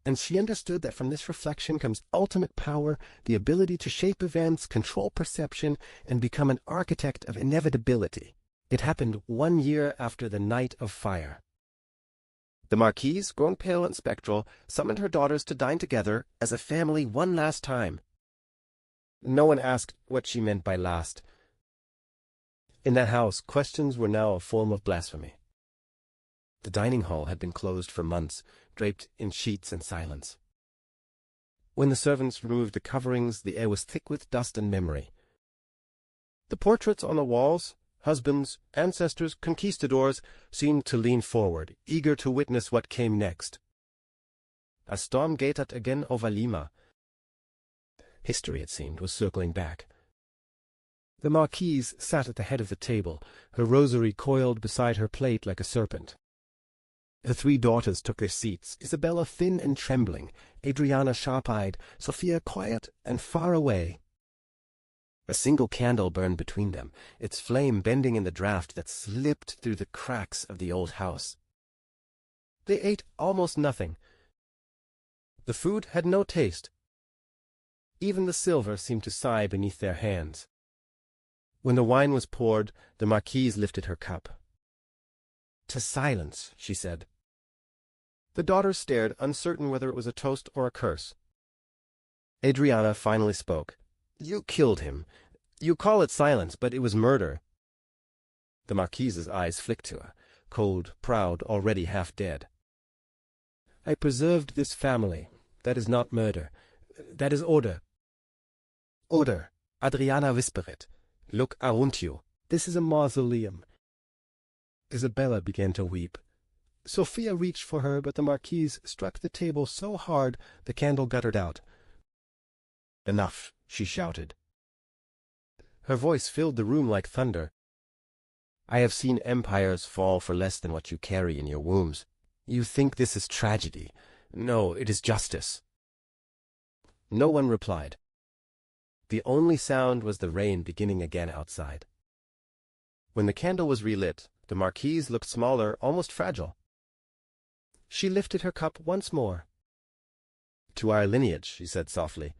Speaker 1: And she understood that from this reflection comes ultimate power, the ability to shape events, control perception, and become an architect of inevitability. It happened 1 year after the Night of Fire. The Marquise, grown pale and spectral, summoned her daughters to dine together as a family one last time. No one asked what she meant by last. In that house, questions were now a form of blasphemy. The dining hall had been closed for months, draped in sheets and silence. When the servants removed the coverings, the air was thick with dust and memory. The portraits on the walls, husbands, ancestors, conquistadors, seemed to lean forward, eager to witness what came next. A storm gathered again over Lima. History, it seemed, was circling back. The Marquise sat at the head of the table, her rosary coiled beside her plate like a serpent. Her 3 daughters took their seats, Isabella thin and trembling, Adriana sharp-eyed, Sophia quiet and far away. A single candle burned between them, its flame bending in the draught that slipped through the cracks of the old house. They ate almost nothing. The food had no taste. Even the silver seemed to sigh beneath their hands. When the wine was poured, the Marquise lifted her cup. "To silence," she said. The daughters stared, uncertain whether it was a toast or a curse. Adriana finally spoke. "You killed him. You call it silence, but it was murder." The Marquise's eyes flicked to her, cold, proud, already half dead. "I preserved this family. That is not murder. That is order." "Order," Adriana whispered. "Look around you. This is a mausoleum." Isabella began to weep. Sophia reached for her, but the Marquise struck the table so hard the candle guttered out. "Enough," she shouted. Her voice filled the room like thunder. "I have seen empires fall for less than what you carry in your wombs. You think this is tragedy. No, it is justice." No one replied. The only sound was the rain beginning again outside. When the candle was relit, the Marquise looked smaller, almost fragile. She lifted her cup once more. "To our lineage," she said softly.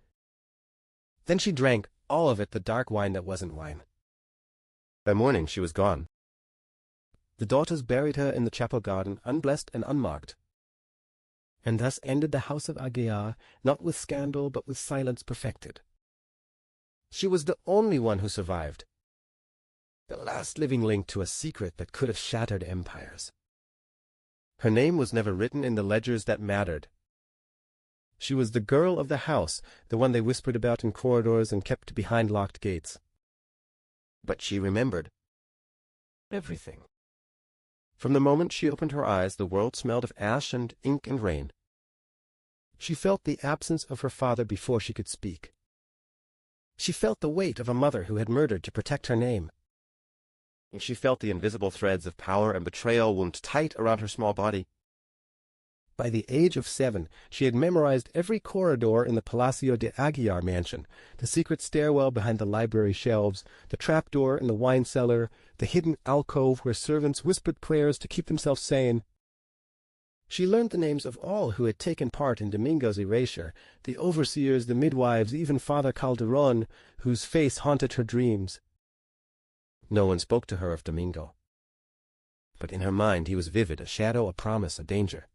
Speaker 1: Then she drank, all of it, the dark wine that wasn't wine. By morning she was gone. The daughters buried her in the chapel garden, unblessed and unmarked. And thus ended the house of Aguiar, not with scandal, but with silence perfected. She was the only one who survived. The last living link to a secret that could have shattered empires. Her name was never written in the ledgers that mattered. She was the girl of the house, the one they whispered about in corridors and kept behind locked gates. But she remembered everything. From the moment she opened her eyes, the world smelled of ash and ink and rain. She felt the absence of her father before she could speak. She felt the weight of a mother who had murdered to protect her name. She felt the invisible threads of power and betrayal wound tight around her small body.
Speaker 2: By the age of 7, she had memorized every corridor in the Palacio de Aguiar mansion, the secret stairwell behind the library shelves, the trapdoor in the wine cellar, the hidden alcove where servants whispered prayers to keep themselves sane. She learned the names of all who had taken part in Domingo's erasure, the overseers, the midwives, even Father Calderon, whose face haunted her dreams. No one spoke to her of Domingo. But in her mind he was vivid, a shadow, a promise, a danger.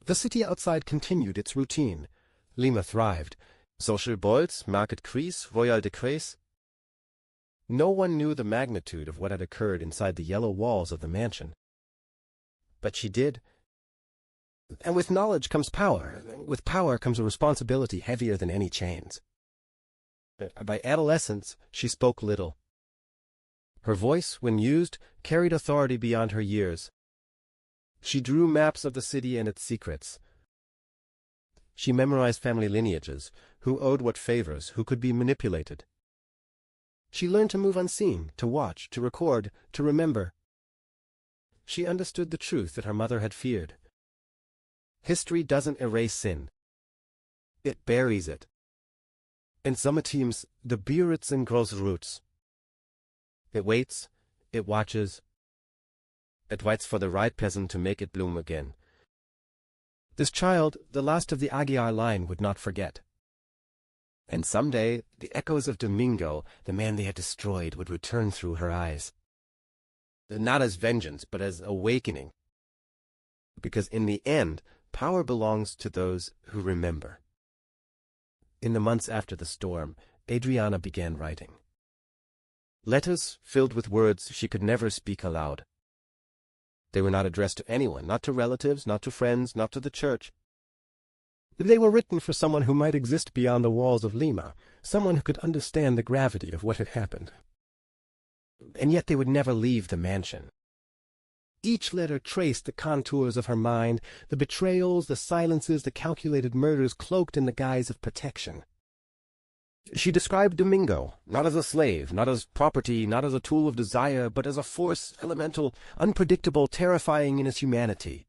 Speaker 2: The city outside continued its routine. Lima thrived. Social balls, market cries, royal decrees. No one knew the magnitude of what had occurred inside the yellow walls of the mansion. But she did. And with knowledge comes power. With power comes a responsibility heavier than any chains. By adolescence, she spoke little. Her voice, when used, carried authority beyond her years. She drew maps of the city and its secrets. She memorized family lineages, who owed what favors, who could be manipulated. She learned to move unseen, to watch, to record, to remember. She understood the truth that her mother had feared. History doesn't erase sin. It buries it. In some teams, the beuritzen grows roots. It waits, it watches. It waits for the right peasant to make it bloom again. This child, the last of the Aguiar line, would not forget. And someday, the echoes of Domingo, the man they had destroyed, would return through her eyes. Not as vengeance, but as awakening. Because in the end, power belongs to those who remember. In the months after the storm, Adriana began writing. Letters filled with words she could never speak aloud. They were not addressed to anyone, not to relatives, not to friends, not to the church. They were written for someone who might exist beyond the walls of Lima, someone who could understand the gravity of what had happened. And yet they would never leave the mansion. Each letter traced the contours of her mind, the betrayals, the silences, the calculated murders cloaked in the guise of protection. She described Domingo, not as a slave, not as property, not as a tool of desire, but as a force, elemental, unpredictable, terrifying in its humanity.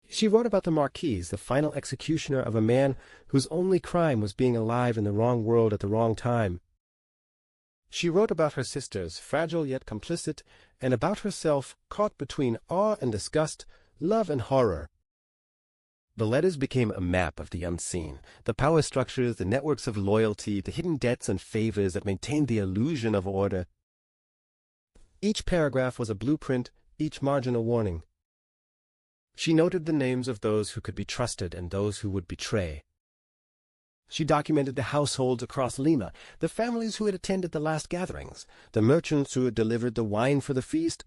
Speaker 2: She wrote about the Marquise, the final executioner of a man whose only crime was being alive in the wrong world at the wrong time. She wrote about her sisters, fragile yet complicit, and about herself, caught between awe and disgust, love and horror. The letters became a map of the unseen, the power structures, the networks of loyalty, the hidden debts and favors that maintained the illusion of order. Each paragraph was a blueprint, each margin a warning. She noted the names of those who could be trusted and those who would betray. She documented the households across Lima, the families who had attended the last gatherings, the merchants who had delivered the wine for the feast.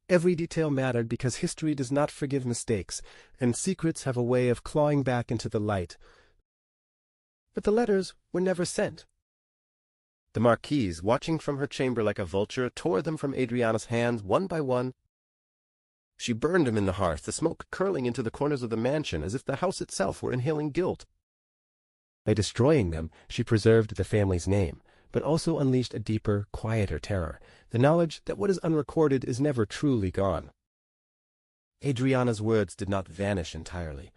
Speaker 2: Every detail mattered because history does not forgive mistakes, and secrets have a way of clawing back into the light. But the letters were never sent. The Marquise, watching from her chamber like a vulture, tore them from Adriana's hands one by one. She burned them in the hearth, the smoke curling into the corners of the mansion as if the house itself were inhaling guilt. By destroying them, she preserved the family's name, but also unleashed a deeper, quieter terror, the knowledge that what is unrecorded is never truly gone. Adriana's words did not vanish entirely.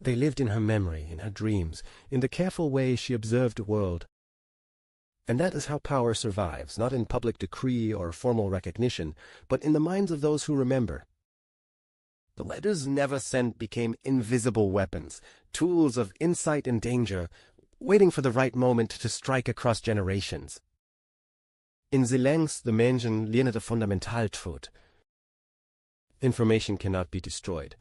Speaker 2: They lived in her memory, in her dreams, in the careful way she observed the world. And that is how power survives, not in public decree or formal recognition, but in the minds of those who remember. The letters never sent became invisible weapons, tools of insight and danger, waiting for the right moment to strike across generations. In sie längst the Menschen lernen Fundamentaltod. Information cannot be destroyed.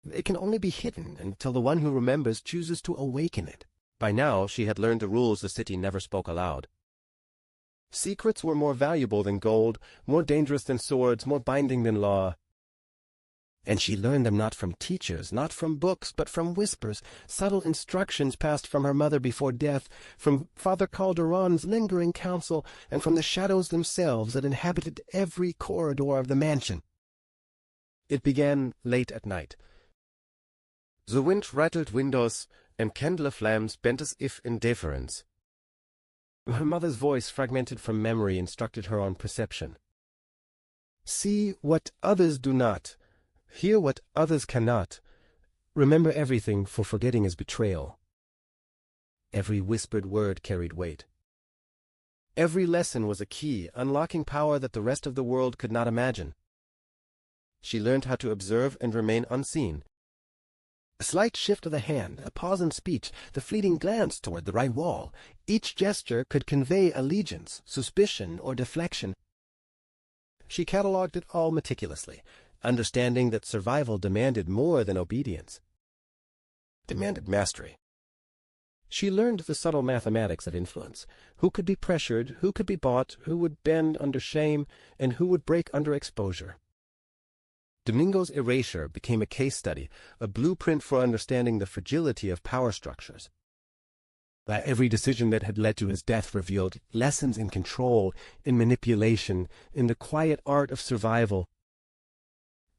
Speaker 2: It can only be hidden until the one who remembers chooses to awaken it. By now, she had learned the rules the city never spoke aloud. Secrets were more valuable than gold, more dangerous than swords, more binding than law. And she learned them not from teachers, not from books, but from whispers, subtle instructions passed from her mother before death, from Father Calderon's lingering counsel, and from the shadows themselves that inhabited every corridor of the mansion. It began late at night. The wind rattled windows, and candle flames bent as if in deference. Her mother's voice, fragmented from memory, instructed her on perception. See what others do not, Hear what others cannot. Remember everything, for forgetting is betrayal. Every whispered word carried weight. Every lesson was a key, unlocking power that the rest of the world could not imagine. She learned how to observe and remain unseen. A slight shift of the hand, a pause in speech, the fleeting glance toward the right wall. Each gesture could convey allegiance, suspicion, or deflection. She catalogued it all meticulously, understanding that survival demanded more than obedience. Demanded mastery. She learned the subtle mathematics of influence. Who could be pressured, who could be bought, who would bend under shame, and who would break under exposure. Domingo's erasure became a case study, a blueprint for understanding the fragility of power structures. That every decision that had led to his death revealed lessons in control, in manipulation, in the quiet art of survival.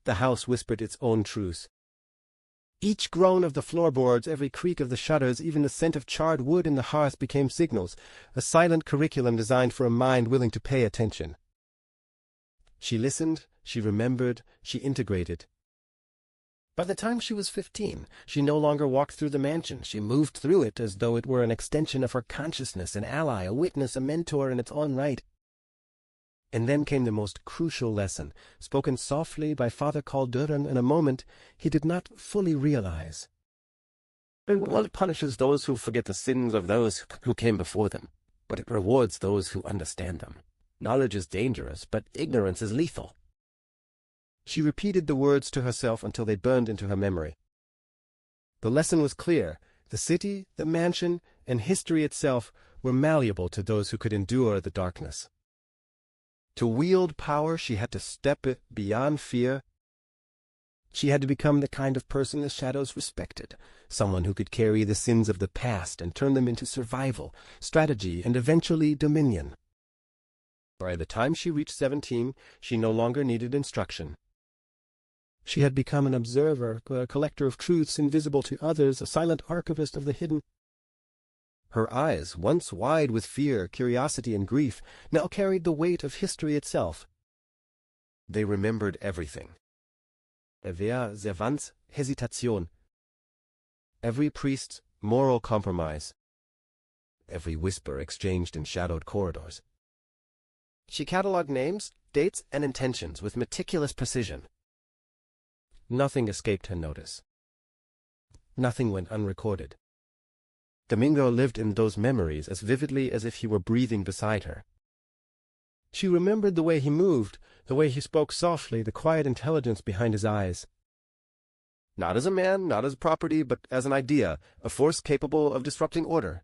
Speaker 2: The house whispered its own truths. Each groan of the floorboards, every creak of the shutters, even the scent of charred wood in the hearth became signals, a silent curriculum designed for a mind willing to pay attention. She listened, she remembered, she integrated. By the time she was 15, she no longer walked through the mansion. She moved through it as though it were an extension of her consciousness, an ally, a witness, a mentor in its own right. And then came the most crucial lesson, spoken softly by Father Calderon in a moment he did not fully realize. The world punishes those who forget the sins of those who came before them, but it rewards those who understand them. Knowledge is dangerous, but ignorance is lethal. She repeated the words to herself until they burned into her memory. The lesson was clear. The city, the mansion, and history itself were malleable to those who could endure the darkness. To wield power, she had to step it beyond fear. She had to become the kind of person the shadows respected, someone who could carry the sins of the past and turn them into survival, strategy, and eventually dominion. By the time she reached 17, she no longer needed instruction. She had become an observer, a collector of truths invisible to others, a silent archivist of the hidden. Her eyes, once wide with fear, curiosity, and grief, now carried the weight of history itself. They remembered everything. Every servant's hesitation. Every priest's moral compromise. Every whisper exchanged in shadowed corridors. She catalogued names, dates, and intentions with meticulous precision. Nothing escaped her notice. Nothing went unrecorded. Domingo lived in those memories as vividly as if he were breathing beside her. She remembered the way he moved, the way he spoke softly, the quiet intelligence behind his eyes. Not as a man, not as property, but as an idea, a force capable of disrupting order.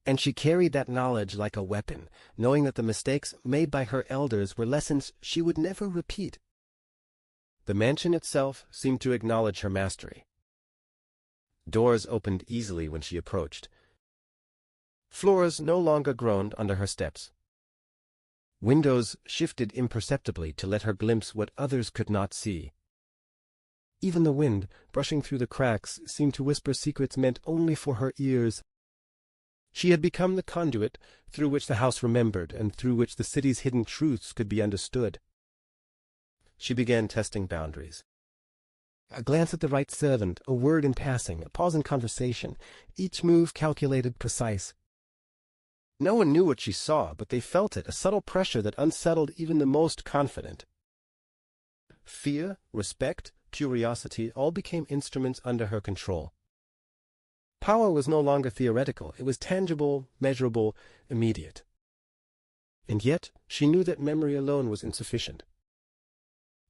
Speaker 2: And she carried that knowledge like a weapon, knowing that the mistakes made by her elders were lessons she would never repeat. The mansion itself seemed to acknowledge her mastery. Doors opened easily when she approached. Floors no longer groaned under her steps. Windows shifted imperceptibly to let her glimpse what others could not see. Even the wind, brushing through the cracks, seemed to whisper secrets meant only for her ears. She had become the conduit through which the house remembered and through which the city's hidden truths could be understood. She began testing boundaries. A glance at the right servant, a word in passing, a pause in conversation, each move calculated, precise. No one knew what she saw, but they felt it, a subtle pressure that unsettled even the most confident. Fear, respect, curiosity all became instruments under her control. Power was no longer theoretical, it was tangible, measurable, immediate. And yet she knew that memory alone was insufficient.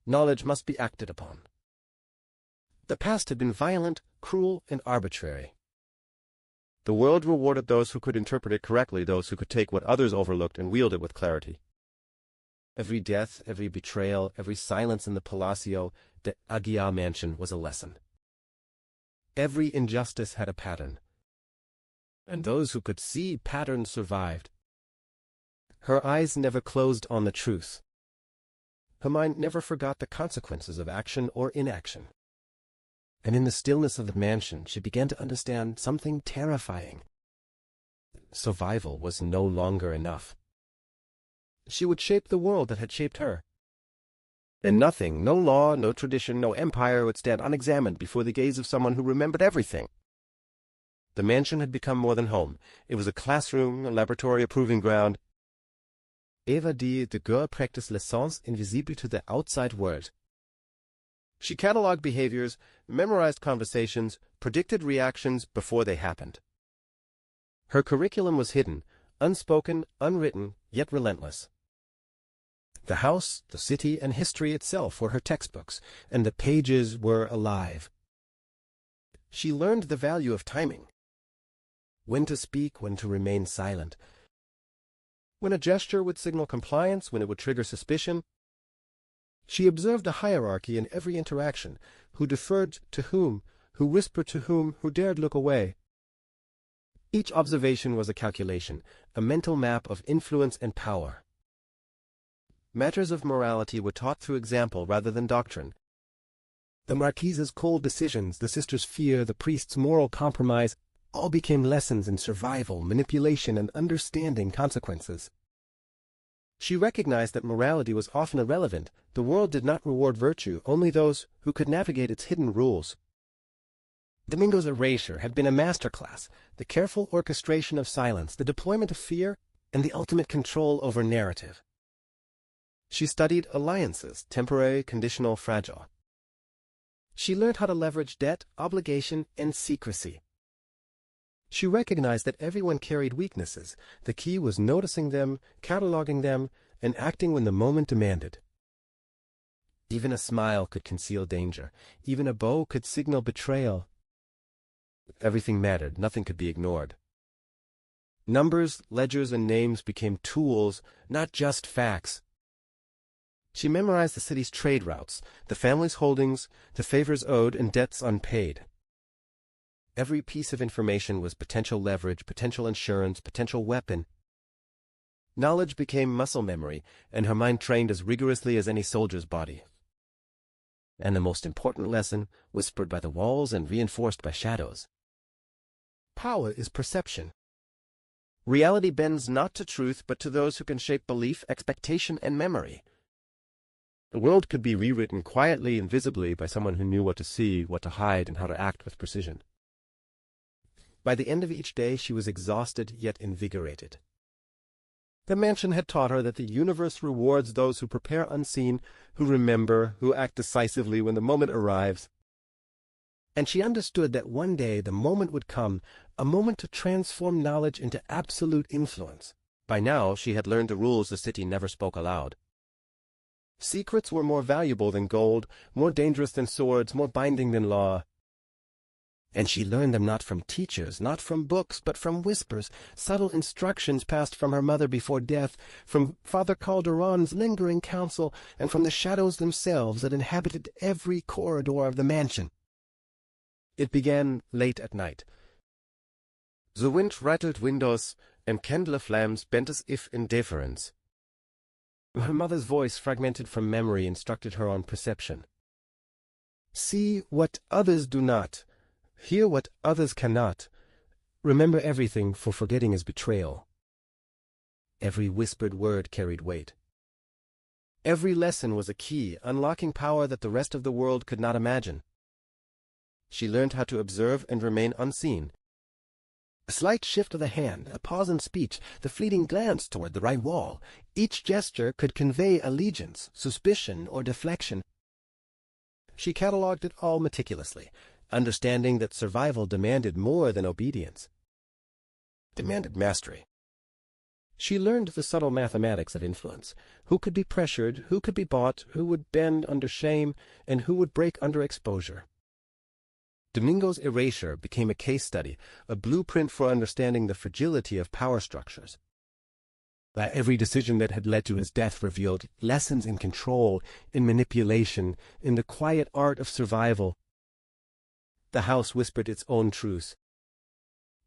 Speaker 2: Knowledge must be acted upon. The past had been violent, cruel, and arbitrary. The world rewarded those who could interpret it correctly, those who could take what others overlooked and wield it with clarity. Every death, every betrayal, every silence in the Palacio, the Aguiar mansion was a lesson. Every injustice had a pattern, and those who could see patterns survived. Her eyes never closed on the truth. Her mind never forgot the consequences of action or inaction. And in the stillness of the mansion, she began to understand something terrifying. Survival was no longer enough. She would shape the world that had shaped her.
Speaker 1: And nothing, no law, no tradition, no empire would stand unexamined before the gaze of someone who remembered everything. The mansion had become more than home. It was a classroom, a laboratory, a proving ground. Eva D. the girl practiced lessons invisible to the outside world. She cataloged behaviors, memorized conversations, predicted reactions before they happened. Her curriculum was hidden, unspoken, unwritten, yet relentless. The house, the city, and history itself were her textbooks, and the pages were alive. She learned the value of timing. When to speak, when to remain silent. When a gesture would signal compliance, when it would trigger suspicion. She observed a hierarchy in every interaction, who deferred to whom, who whispered to whom, who dared look away. Each observation was a calculation, a mental map of influence and power. Matters of morality were taught through example rather than doctrine. The Marquise's cold decisions, the sister's fear, the priest's moral compromise, all became lessons in survival, manipulation, and understanding consequences. She recognized that morality was often irrelevant. The world did not reward virtue, only those who could navigate its hidden rules. Domingo's erasure had been a masterclass, the careful orchestration of silence, the deployment of fear, and the ultimate control over narrative. She studied alliances, temporary, conditional, fragile. She learned how to leverage debt, obligation, and secrecy. She recognized that everyone carried weaknesses. The key was noticing them, cataloging them, and acting when the moment demanded. Even a smile could conceal danger. Even a bow could signal betrayal. Everything mattered. Nothing could be ignored. Numbers, ledgers, and names became tools, not just facts. She memorized the city's trade routes, the family's holdings, the favors owed, and debts unpaid. Every piece of information was potential leverage, potential insurance, potential weapon. Knowledge became muscle memory, and her mind trained as rigorously as any soldier's body. And the most important lesson, whispered by the walls and reinforced by shadows. Power is perception. Reality bends not to truth, but to those who can shape belief, expectation, and memory. The world could be rewritten quietly and visibly by someone who knew what to see, what to hide, and how to act with precision. By the end of each day, she was exhausted yet invigorated. The mansion had taught her that the universe rewards those who prepare unseen, who remember, who act decisively when the moment arrives. And she understood that one day the moment would come, a moment to transform knowledge into absolute influence. By now, she had learned the rules the city never spoke aloud. Secrets were more valuable than gold, more dangerous than swords, more binding than law. And she learned them not from teachers, not from books, but from whispers, subtle instructions passed from her mother before death, from Father Calderon's lingering counsel, and from the shadows themselves that inhabited every corridor of the mansion. It began late at night. The wind rattled windows, and candle flames bent as if in deference. Her mother's voice, fragmented from memory, instructed her on perception. See what others do not. Hear what others cannot. Remember everything, for forgetting is betrayal. Every whispered word carried weight. Every lesson was a key, unlocking power that the rest of the world could not imagine. She learned how to observe and remain unseen. A slight shift of the hand, a pause in speech, the fleeting glance toward the right wall. Each gesture could convey allegiance, suspicion, or deflection. She catalogued it all meticulously, understanding that survival demanded more than obedience. Demanded mastery. She learned the subtle mathematics of influence. Who could be pressured, who could be bought, who would bend under shame, and who would break under exposure. Domingo's erasure became a case study, a blueprint for understanding the fragility of power structures. Every decision that had led to his death revealed lessons in control, in manipulation, in the quiet art of survival. The house whispered its own truths.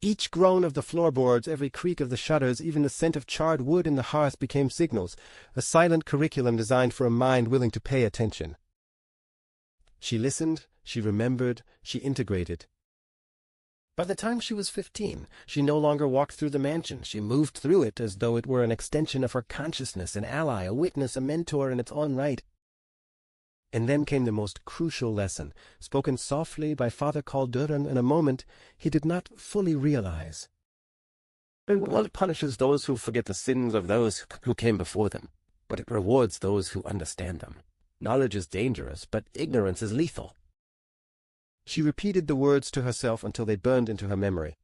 Speaker 1: Each groan of the floorboards, every creak of the shutters, even the scent of charred wood in the hearth became signals, a silent curriculum designed for a mind willing to pay attention. She listened, she remembered, she integrated. By the time she was 15, she no longer walked through the mansion. She moved through it as though it were an extension of her consciousness, an ally, a witness, a mentor in its own right.
Speaker 2: And then came the most crucial lesson, spoken softly by Father Calderon in a moment he did not fully realize.
Speaker 1: The world punishes those who forget the sins of those who came before them, but it rewards those who understand them. Knowledge is dangerous, but ignorance is lethal.
Speaker 2: She repeated the words to herself until they burned into her memory.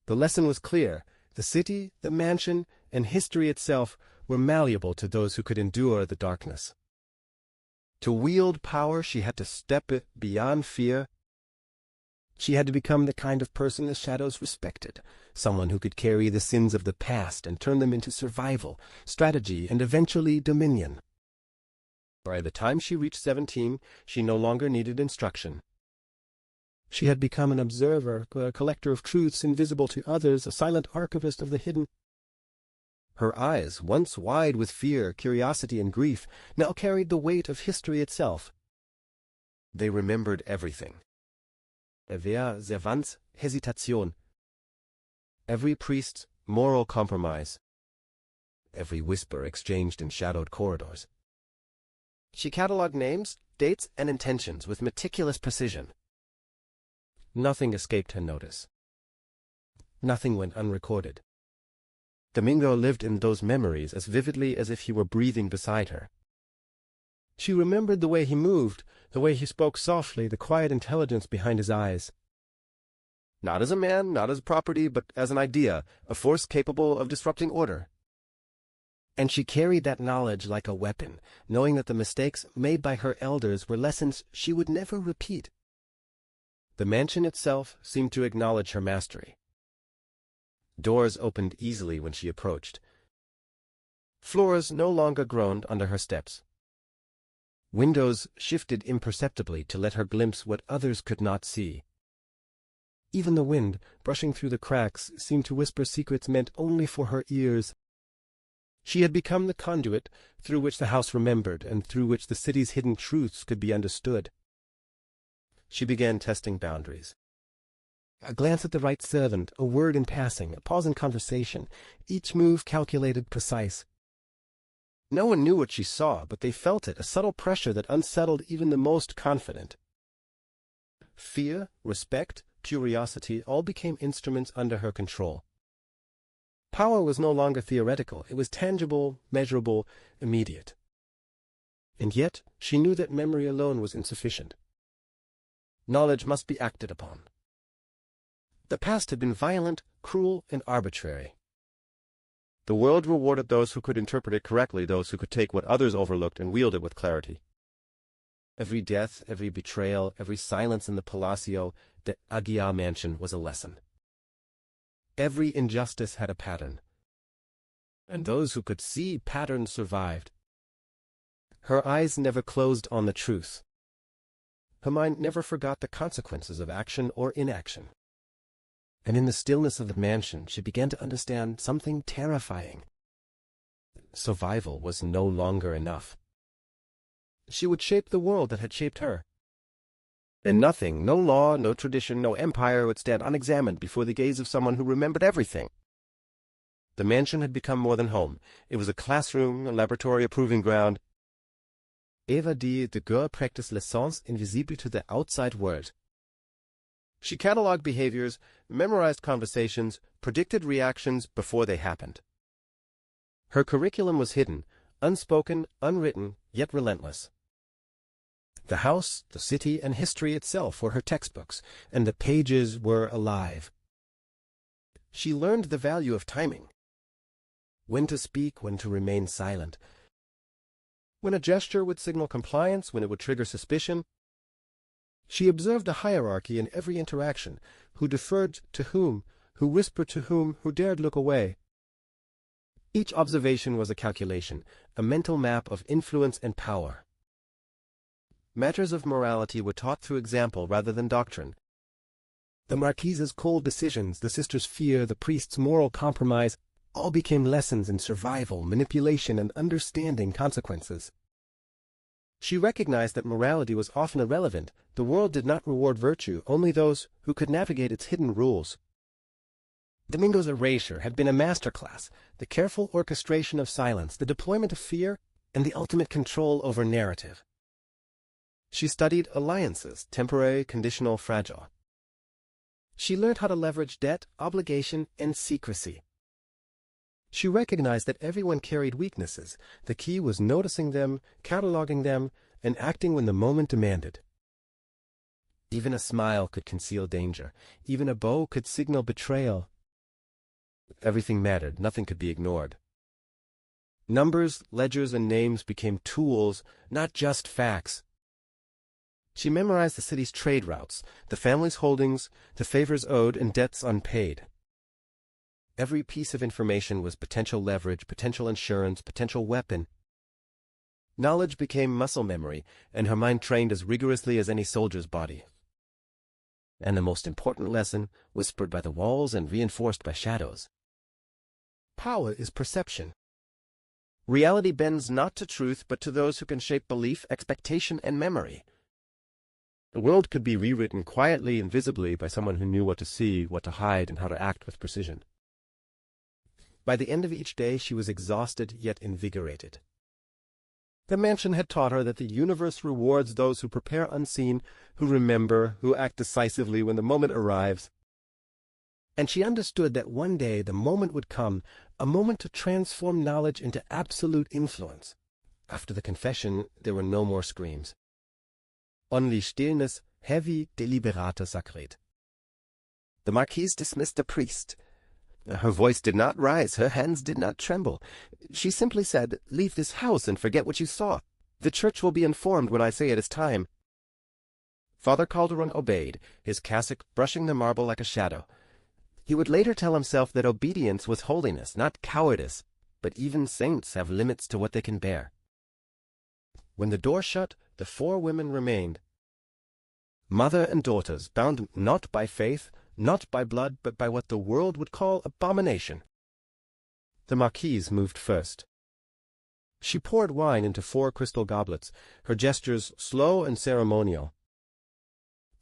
Speaker 2: The lesson was clear. The city, the mansion, and history itself were malleable to those who could endure the darkness. To wield power, she had to step it beyond fear. She had to become the kind of person the shadows respected, someone who could carry the sins of the past and turn them into survival, strategy, and eventually dominion. By the time she reached 17, she no longer needed instruction. She had become an observer, a collector of truths invisible to others, a silent archivist of the hidden. Her eyes, once wide with fear, curiosity, and grief, now carried the weight of history itself. They remembered everything. Every servant's hesitation, every priest's moral compromise, every whisper exchanged in shadowed corridors. She catalogued names, dates, and intentions with meticulous precision. Nothing escaped her notice. Nothing went unrecorded. Domingo lived in those memories as vividly as if he were breathing beside her. She remembered the way he moved, the way he spoke softly, the quiet intelligence behind his eyes. Not as a man, not as property, but as an idea, a force capable of disrupting order. And she carried that knowledge like a weapon, knowing that the mistakes made by her elders were lessons she would never repeat. The mansion itself seemed to acknowledge her mastery. Doors opened easily when she approached. Floors no longer groaned under her steps. Windows shifted imperceptibly to let her glimpse what others could not see. Even the wind, brushing through the cracks, seemed to whisper secrets meant only for her ears. She had become the conduit through which the house remembered and through which the city's hidden truths could be understood. She began testing boundaries. A glance at the right servant, a word in passing, a pause in conversation, each move calculated, precise. No one knew what she saw, but they felt it, a subtle pressure that unsettled even the most confident. Fear, respect, curiosity all became instruments under her control. Power was no longer theoretical, it was tangible, measurable, immediate. And yet she knew that memory alone was insufficient. Knowledge must be acted upon. The past had been violent, cruel, and arbitrary. The world rewarded those who could interpret it correctly, those who could take what others overlooked and wield it with clarity. Every death, every betrayal, every silence in the Palacio, the Aguiar mansion was a lesson. Every injustice had a pattern, and those who could see patterns survived. Her eyes never closed on the truth. Her mind never forgot the consequences of action or inaction. And in the stillness of the mansion, she began to understand something terrifying. Survival was no longer enough. She would shape the world that had shaped her. And nothing, no law, no tradition, no empire would stand unexamined before the gaze of someone who remembered everything. The mansion had become more than home. It was a classroom, a laboratory, a proving ground. Eva de girl practiced lessons invisibles to the outside world. She catalogued behaviors, memorized conversations, predicted reactions before they happened. Her curriculum was hidden, unspoken, unwritten, yet relentless. The house, the city, and history itself were her textbooks, and the pages were alive. She learned the value of timing. When to speak, when to remain silent. When a gesture would signal compliance, when it would trigger suspicion. She observed a hierarchy in every interaction, who deferred to whom, who whispered to whom, who dared look away. Each observation was a calculation, a mental map of influence and power. Matters of morality were taught through example rather than doctrine. The Marquise's cold decisions, the sister's fear, the priest's moral compromise, all became lessons in survival, manipulation, and understanding consequences. She recognized that morality was often irrelevant. The world did not reward virtue, only those who could navigate its hidden rules. Domingo's erasure had been a masterclass, the careful orchestration of silence, the deployment of fear, and the ultimate control over narrative.
Speaker 1: She studied alliances, temporary, conditional, fragile. She learned how to leverage debt, obligation, and secrecy. She recognized that everyone carried weaknesses. The key was noticing them, cataloging them, and acting when the moment demanded. Even a smile could conceal danger. Even a bow could signal betrayal. Everything mattered. Nothing could be ignored. Numbers, ledgers, and names became tools, not just facts. She memorized the city's trade routes, the family's holdings, the favors owed, and debts unpaid. Every piece of information was potential leverage, potential insurance, potential weapon. Knowledge became muscle memory, and her mind trained as rigorously as any soldier's body. And the most important lesson, whispered by the walls and reinforced by shadows. Power is perception. Reality bends not to truth, but to those who can shape belief, expectation, and memory. The world could be rewritten quietly and visibly by someone who knew what to see, what to hide, and how to act with precision. By the end of each day, she was exhausted yet invigorated. The mansion had taught her that the universe rewards those who prepare unseen, who remember, who act decisively when the moment arrives. And she understood that one day the moment would come, a moment to transform knowledge into absolute influence. After the confession, there were no more screams. Only stillness, heavy, deliberate sacred. The Marquise dismissed the priest. Her voice did not rise, her hands did not tremble. She simply said, "Leave this house and forget what you saw. The church will be informed when I say it is time." Father Calderon obeyed, his cassock brushing the marble like a shadow. He would later tell himself that obedience was holiness, not cowardice, but even saints have limits to what they can bear. When the door shut, the 4 women remained. Mother and daughters, bound not by faith, not by blood, but by what the world would call abomination. The Marquise moved first. She poured wine into 4 crystal goblets, her gestures slow and ceremonial.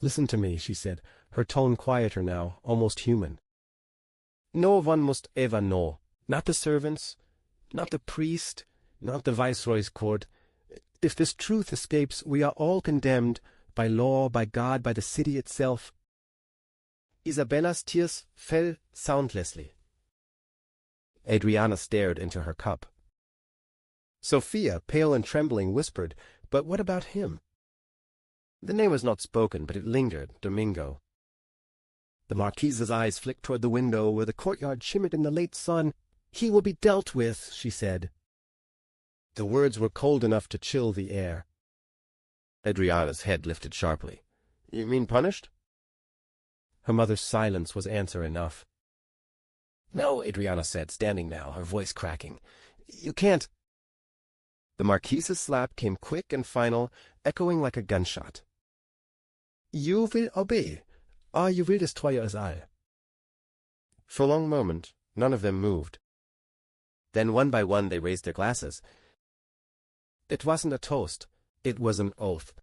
Speaker 1: "Listen to me," she said, her tone quieter now, almost human. "No one must ever know, not the servants, not the priest, not the viceroy's court. If this truth escapes, we are all condemned, by law, by God, by the city itself." Isabella's tears fell soundlessly. Adriana stared into her cup. Sophia, pale and trembling, whispered, "But what about him?" The name was not spoken, but it lingered, Domingo. The Marquise's eyes flicked toward the window where the courtyard shimmered in the late sun. "He will be dealt with," she said. The words were cold enough to chill the air. Adriana's head lifted sharply. "You mean punished?" Her mother's silence was answer enough. "No," Adriana said, standing now, her voice cracking. "You can't." The Marquise's slap came quick and final, echoing like a gunshot. "You will obey, or you will destroy us all." For a long moment, none of them moved. Then one by one they raised their glasses. It wasn't a toast, it was an oath.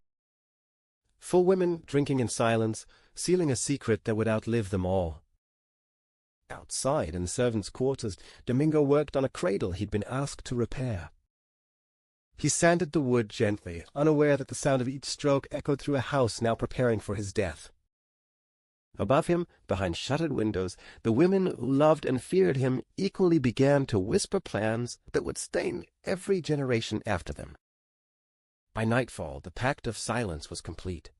Speaker 1: 4 women drinking in silence, sealing a secret that would outlive them all. Outside, in the servants' quarters, Domingo worked on a cradle he'd been asked to repair. He sanded the wood gently, unaware that the sound of each stroke echoed through a house now preparing for his death. Above him, behind shuttered windows, the women who loved and feared him equally began to whisper plans that would stain every generation after them. By nightfall, the pact of silence was complete.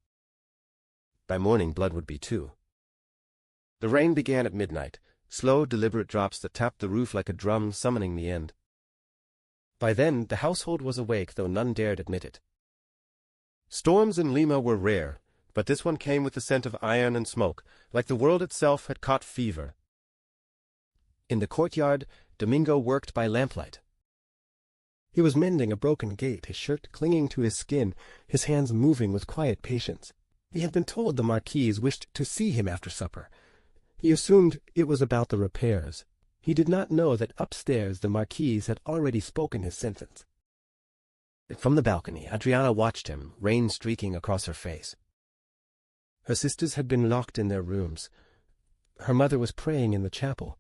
Speaker 1: By morning, blood would be too. The rain began at midnight, slow, deliberate drops that tapped the roof like a drum summoning the end. By then, the household was awake, though none dared admit it. Storms in Lima were rare, but this one came with the scent of iron and smoke, like the world itself had caught fever. In the courtyard, Domingo worked by lamplight. He was mending a broken gate, his shirt clinging to his skin, his hands moving with quiet patience. He had been told the Marquise wished to see him after supper. He assumed it was about the repairs. He did not know that upstairs the Marquise had already spoken his sentence. From the balcony, Adriana watched him, rain streaking across her face. Her sisters had been locked in their rooms. Her mother was praying in the chapel.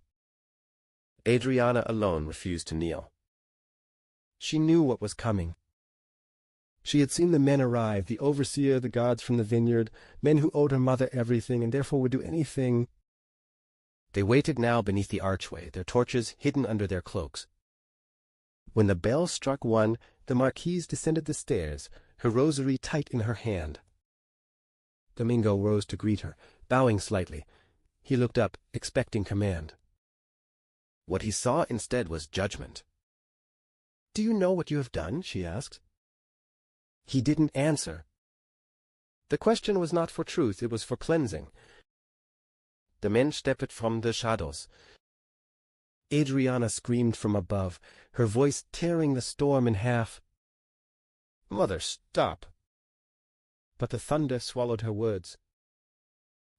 Speaker 1: Adriana alone refused to kneel. She knew what was coming.
Speaker 2: She had seen the men arrive, the overseer, the guards from the vineyard, men who owed her mother everything and therefore would do anything.
Speaker 1: They waited now beneath the archway, their torches hidden under their cloaks. When the bell struck 1, the Marquise descended the stairs, her rosary tight in her hand. Domingo rose to greet her, bowing slightly. He looked up, expecting command. What he saw instead was judgment.
Speaker 2: "Do you know what you have done?" she asked.
Speaker 1: He didn't answer. The question was not for truth, it was for cleansing. The men stepped from the shadows.
Speaker 2: Adriana screamed from above, her voice tearing the storm in half.
Speaker 1: "Mother, stop!"
Speaker 2: But the thunder swallowed her words.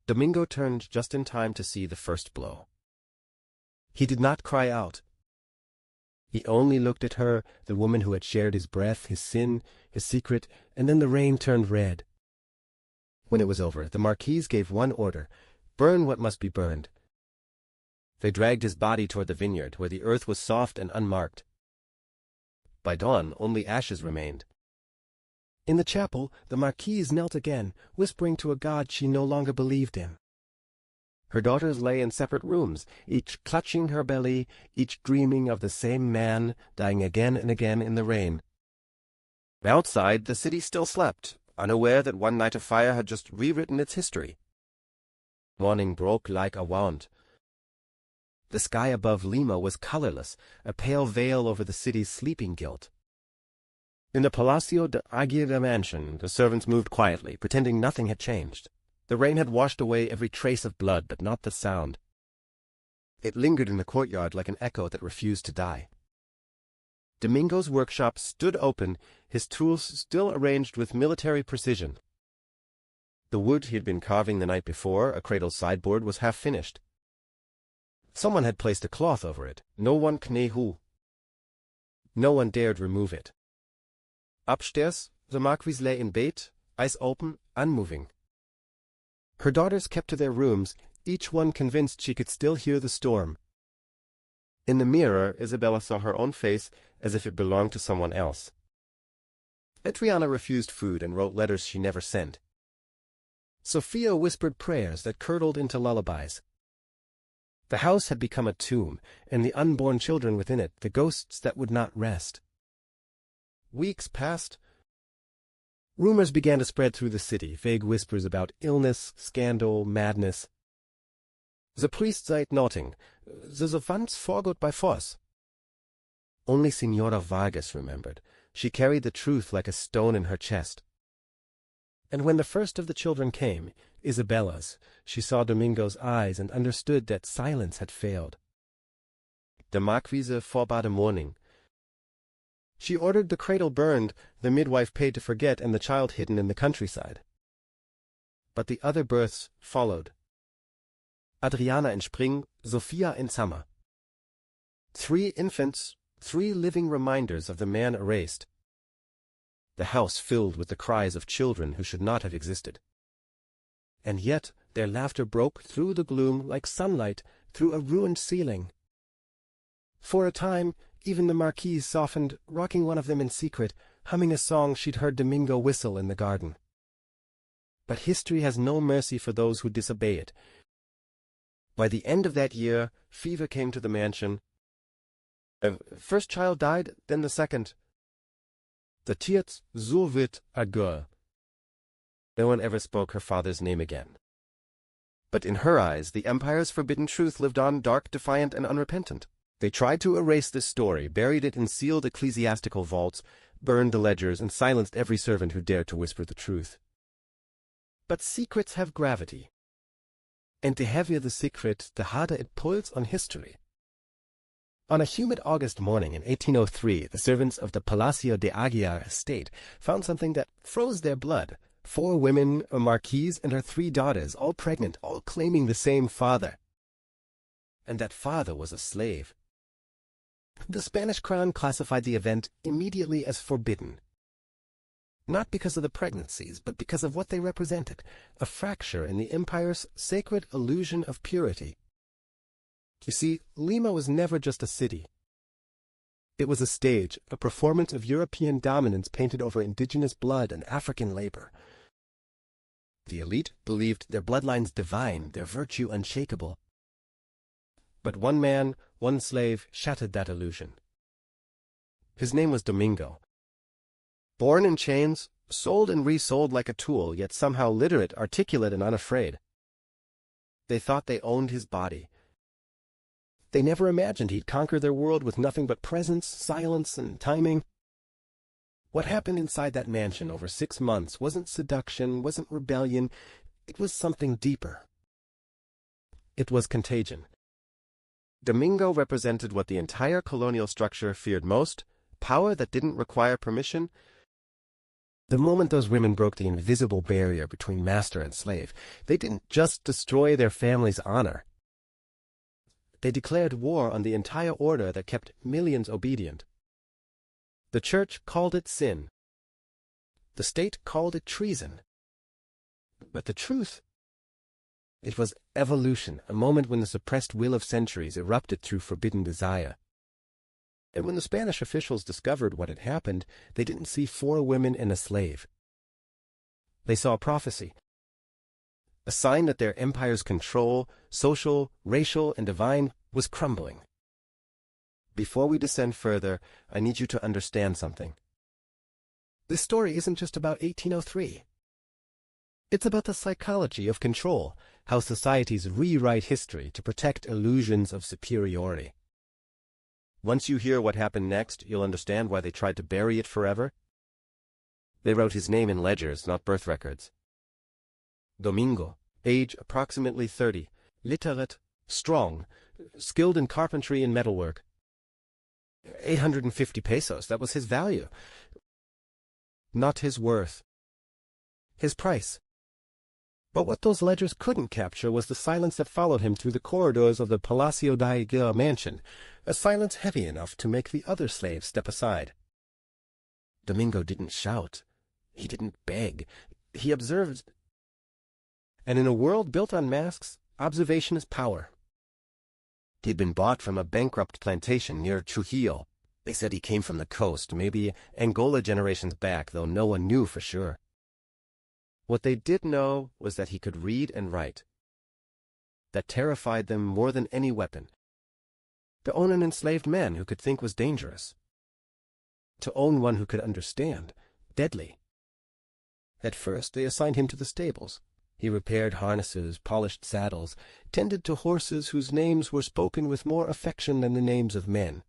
Speaker 1: Domingo turned just in time to see the first blow.
Speaker 2: He did not cry out. He only looked at her, the woman who had shared his breath, his sin, his secret, and then the rain turned red.
Speaker 1: When it was over, the Marquise gave one order: burn what must be burned. They dragged his body toward the vineyard, where the earth was soft and unmarked. By dawn, only ashes remained.
Speaker 2: In the chapel, the Marquise knelt again, whispering to a God she no longer believed in.
Speaker 1: Her daughters lay in separate rooms, each clutching her belly, each dreaming of the same man, dying again and again in the rain. Outside, the city still slept, unaware that one night of fire had just rewritten its history. Morning broke like a wand. The sky above Lima was colorless, a pale veil over the city's sleeping guilt. In the Palacio de Aguirre mansion, the servants moved quietly, pretending nothing had changed. The rain had washed away every trace of blood, but not the sound. It lingered in the courtyard like an echo that refused to die. Domingo's workshop stood open, his tools still arranged with military precision. The wood he had been carving the night before, a cradle sideboard, was half finished. Someone had placed a cloth over it. No one knew who. No one dared remove it. Upstairs, the Marquise lay in bed, eyes open, unmoving. Her daughters kept to their rooms, each one convinced she could still hear the storm. In the mirror, Isabella saw her own face as if it belonged to someone else. Adriana refused food and wrote letters she never sent. Sophia whispered prayers that curdled into lullabies. The house had become a tomb, and the unborn children within it, the ghosts that would not rest. Weeks passed. Rumors began to spread through the city, vague whispers about illness, scandal, madness. The priest seid nothing. The Savants forgot by force. Only Signora Vargas remembered. She carried the truth like a stone in her chest. And when the first of the children came, Isabella's, she saw Domingo's eyes and understood that silence had failed. The Marquise forbade mourning. She ordered the cradle burned, the midwife paid to forget, and the child hidden in the countryside. But the other births followed. Adriana in spring, Sophia in summer. 3 infants, 3 living reminders of the man erased. The house filled with the cries of children who should not have existed. And yet their laughter broke through the gloom like sunlight through a ruined ceiling. For a time, even the Marquise softened, rocking one of them in secret, humming a song she'd heard Domingo whistle in the garden. But history has no mercy for those who disobey it. By the end of that year, fever came to the mansion. First child died, then the second. The Tiert so wird a girl. No one ever spoke her father's name again. But in her eyes, the Empire's forbidden truth lived on, dark, defiant, and unrepentant. They tried to erase this story, buried it in sealed ecclesiastical vaults, burned the ledgers, and silenced every servant who dared to whisper the truth. But secrets have gravity. And the heavier the secret, the harder it pulls on history. On a humid August morning in 1803, the servants of the Palacio de Aguiar estate found something that froze their blood. 4 women, a Marquise, and her 3 daughters, all pregnant, all claiming the same father. And that father was a slave. The Spanish crown classified the event immediately as forbidden. Not because of the pregnancies, but because of what they represented, a fracture in the empire's sacred illusion of purity. You see, Lima was never just a city.
Speaker 2: It was a stage, a performance of European dominance painted over indigenous blood and African labor. The elite believed their bloodlines divine, their virtue unshakable. But one man, one slave, shattered that illusion. His name was Domingo. Born in chains, sold and resold like a tool, yet somehow literate, articulate, and unafraid. They thought they owned his body. They never imagined he'd conquer their world with nothing but presence, silence, and timing. What happened inside that mansion over 6 months wasn't seduction, wasn't rebellion. It was something deeper. It was contagion. Domingo represented what the entire colonial structure feared most: power that didn't require permission. The moment those women broke the invisible barrier between master and slave, they didn't just destroy their family's honor. They declared war on the entire order that kept millions obedient. The church called it sin. The state called it treason. But the truth? It was evolution, a moment when the suppressed will of centuries erupted through forbidden desire. And when the Spanish officials discovered what had happened, they didn't see 4 women and a slave. They saw prophecy, a sign that their empire's control, social, racial, and divine, was crumbling. Before we descend further, I need you to understand something. This story isn't just about 1803. It's about the psychology of control, how societies rewrite history to protect illusions of superiority. Once you hear what happened next, you'll understand why they tried to bury it forever. They wrote his name in ledgers, not birth records. Domingo, age approximately 30, literate, strong, skilled in carpentry and metalwork. 850 pesos, that was his value. Not his worth. His price. But what those ledgers couldn't capture was the silence that followed him through the corridors of the Palacio de Aguilar mansion, a silence heavy enough to make the other slaves step aside. Domingo didn't shout. He didn't beg. He observed. And in a world built on masks, observation is power. He'd been bought from a bankrupt plantation near Trujillo. They said he came from the coast, maybe Angola generations back, though no one knew for sure. What they did know was that he could read and write. That terrified them more than any weapon. To own an enslaved man who could think was dangerous. To own one who could understand, deadly. At first they assigned him to the stables. He repaired harnesses, polished saddles, tended to horses whose names were spoken with more affection than the names of men.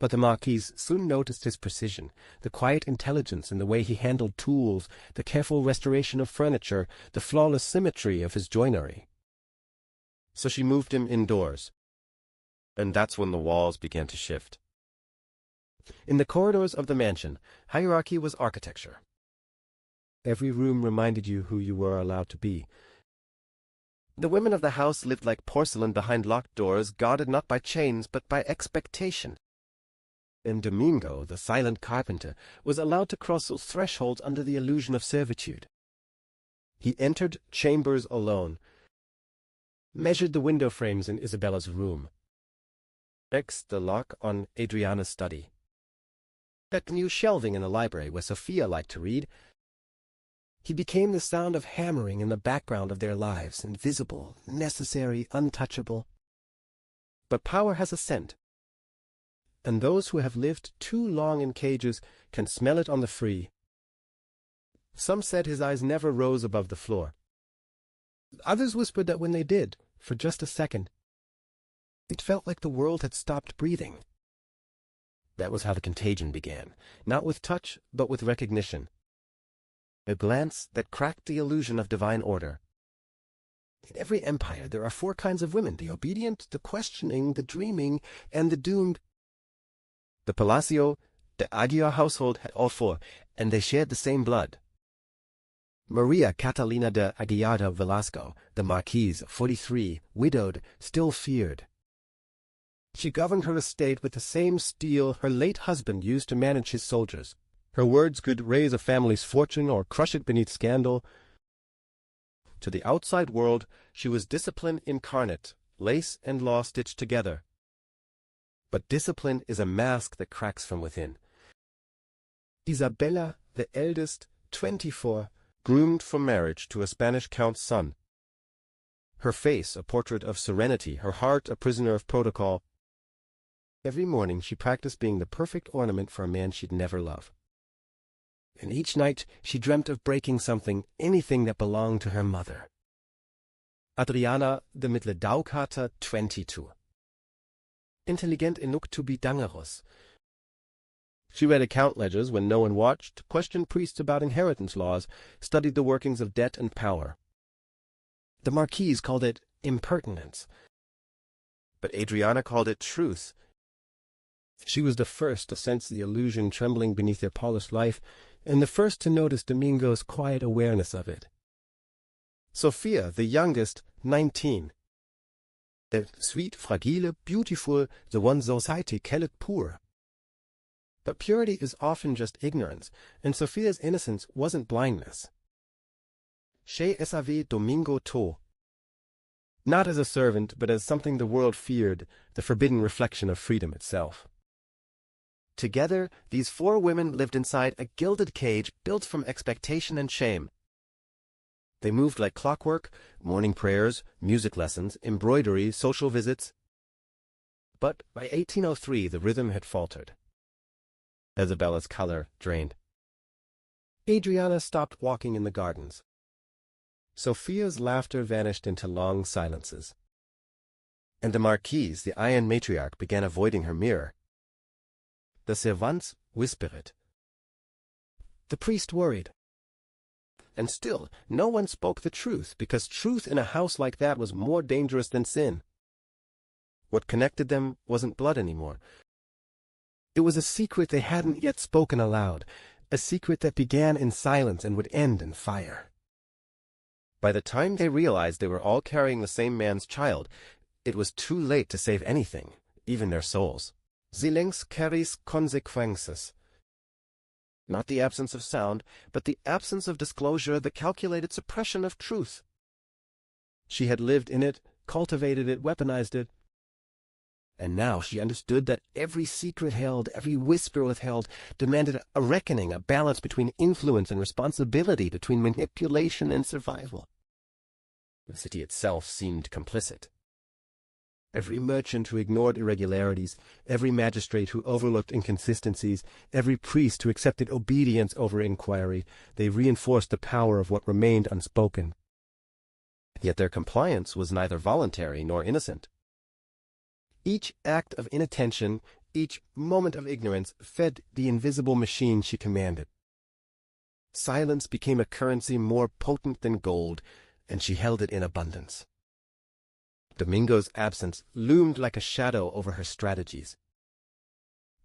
Speaker 2: But the Marquise soon noticed his precision, the quiet intelligence in the way he handled tools, the careful restoration of furniture, the flawless symmetry of his joinery. So she moved him indoors. And that's when the walls began to shift. In the corridors of the mansion, hierarchy was architecture. Every room reminded you who you were allowed to be. The women of the house lived like porcelain behind locked doors, guarded not by chains, but by expectation. And Domingo, the silent carpenter, was allowed to cross those thresholds under the illusion of servitude. He entered chambers alone, measured the window frames in Isabella's room, X'd the lock on Adriana's study, that new shelving in the library where Sophia liked to read. He became the sound of hammering in the background of their lives, invisible, necessary, untouchable. But power has a scent, and those who have lived too long in cages can smell it on the free. Some said his eyes never rose above the floor. Others whispered that when they did, for just a second, it felt like the world had stopped breathing. That was how the contagion began, not with touch, but with recognition. A glance that cracked the illusion of divine order. In every empire there are 4 kinds of women: the obedient, the questioning, the dreaming, and the doomed. The Palacio de Aguilar household had all 4, and they shared the same blood. Maria Catalina de Aguilar de Velasco, the Marquise, 43, widowed, still feared. She governed her estate with the same steel her late husband used to manage his soldiers. Her words could raise a family's fortune or crush it beneath scandal. To the outside world, she was discipline incarnate, lace and law stitched together.
Speaker 1: But discipline is a mask that cracks from within. Isabella, the eldest, 24, groomed for marriage to a Spanish count's son. Her face a portrait of serenity, her heart a prisoner of protocol. Every morning she practiced being the perfect ornament for a man she'd never love. And each night she dreamt of breaking something, anything that belonged to her mother. Adriana, the mittlere Daukater, 22. Intelligent enough to be dangerous. She read account ledgers when no one watched, questioned priests about inheritance laws, studied the workings of debt and power. The Marquise called it impertinence, but Adriana called it truth. She was the first to sense the illusion trembling beneath their polished life, and the first to notice Domingo's quiet awareness of it. Sophia, the youngest, 19. The sweet, fragile, beautiful, the one society called poor. But purity is often just ignorance, and Sophia's innocence wasn't blindness. Che savait Domingo to. Not as a servant, but as something the world feared, the forbidden reflection of freedom itself. Together, these 4 women lived inside a gilded cage built from expectation and shame. They moved like clockwork, morning prayers, music lessons, embroidery, social visits. But by 1803 the rhythm had faltered. Isabella's color drained. Adriana stopped walking in the gardens. Sophia's laughter vanished into long silences. And the Marquise, the iron matriarch, began avoiding her mirror. The servants whispered. The priest worried. And still, no one spoke the truth, because truth in a house like that was more dangerous than sin. What connected them wasn't blood anymore. It was a secret they hadn't yet spoken aloud, a secret that began in silence and would end in fire. By the time they realized they were all carrying the same man's child, it was too late to save anything, even their souls. Silence carries consequences. Not the absence of sound, but the absence of disclosure, the calculated suppression of truth. She had lived in it, cultivated it, weaponized it. And now she understood that every secret held, every whisper withheld, demanded a reckoning, a balance between influence and responsibility, between manipulation and survival. The city itself seemed complicit. Every merchant who ignored irregularities, every magistrate who overlooked inconsistencies, every priest who accepted obedience over inquiry, they reinforced the power of what remained unspoken. Yet their compliance was neither voluntary nor innocent. Each act of inattention, each moment of ignorance, fed the invisible machine she commanded. Silence became a currency more potent than gold, and she held it in abundance. Domingo's absence loomed like a shadow over her strategies.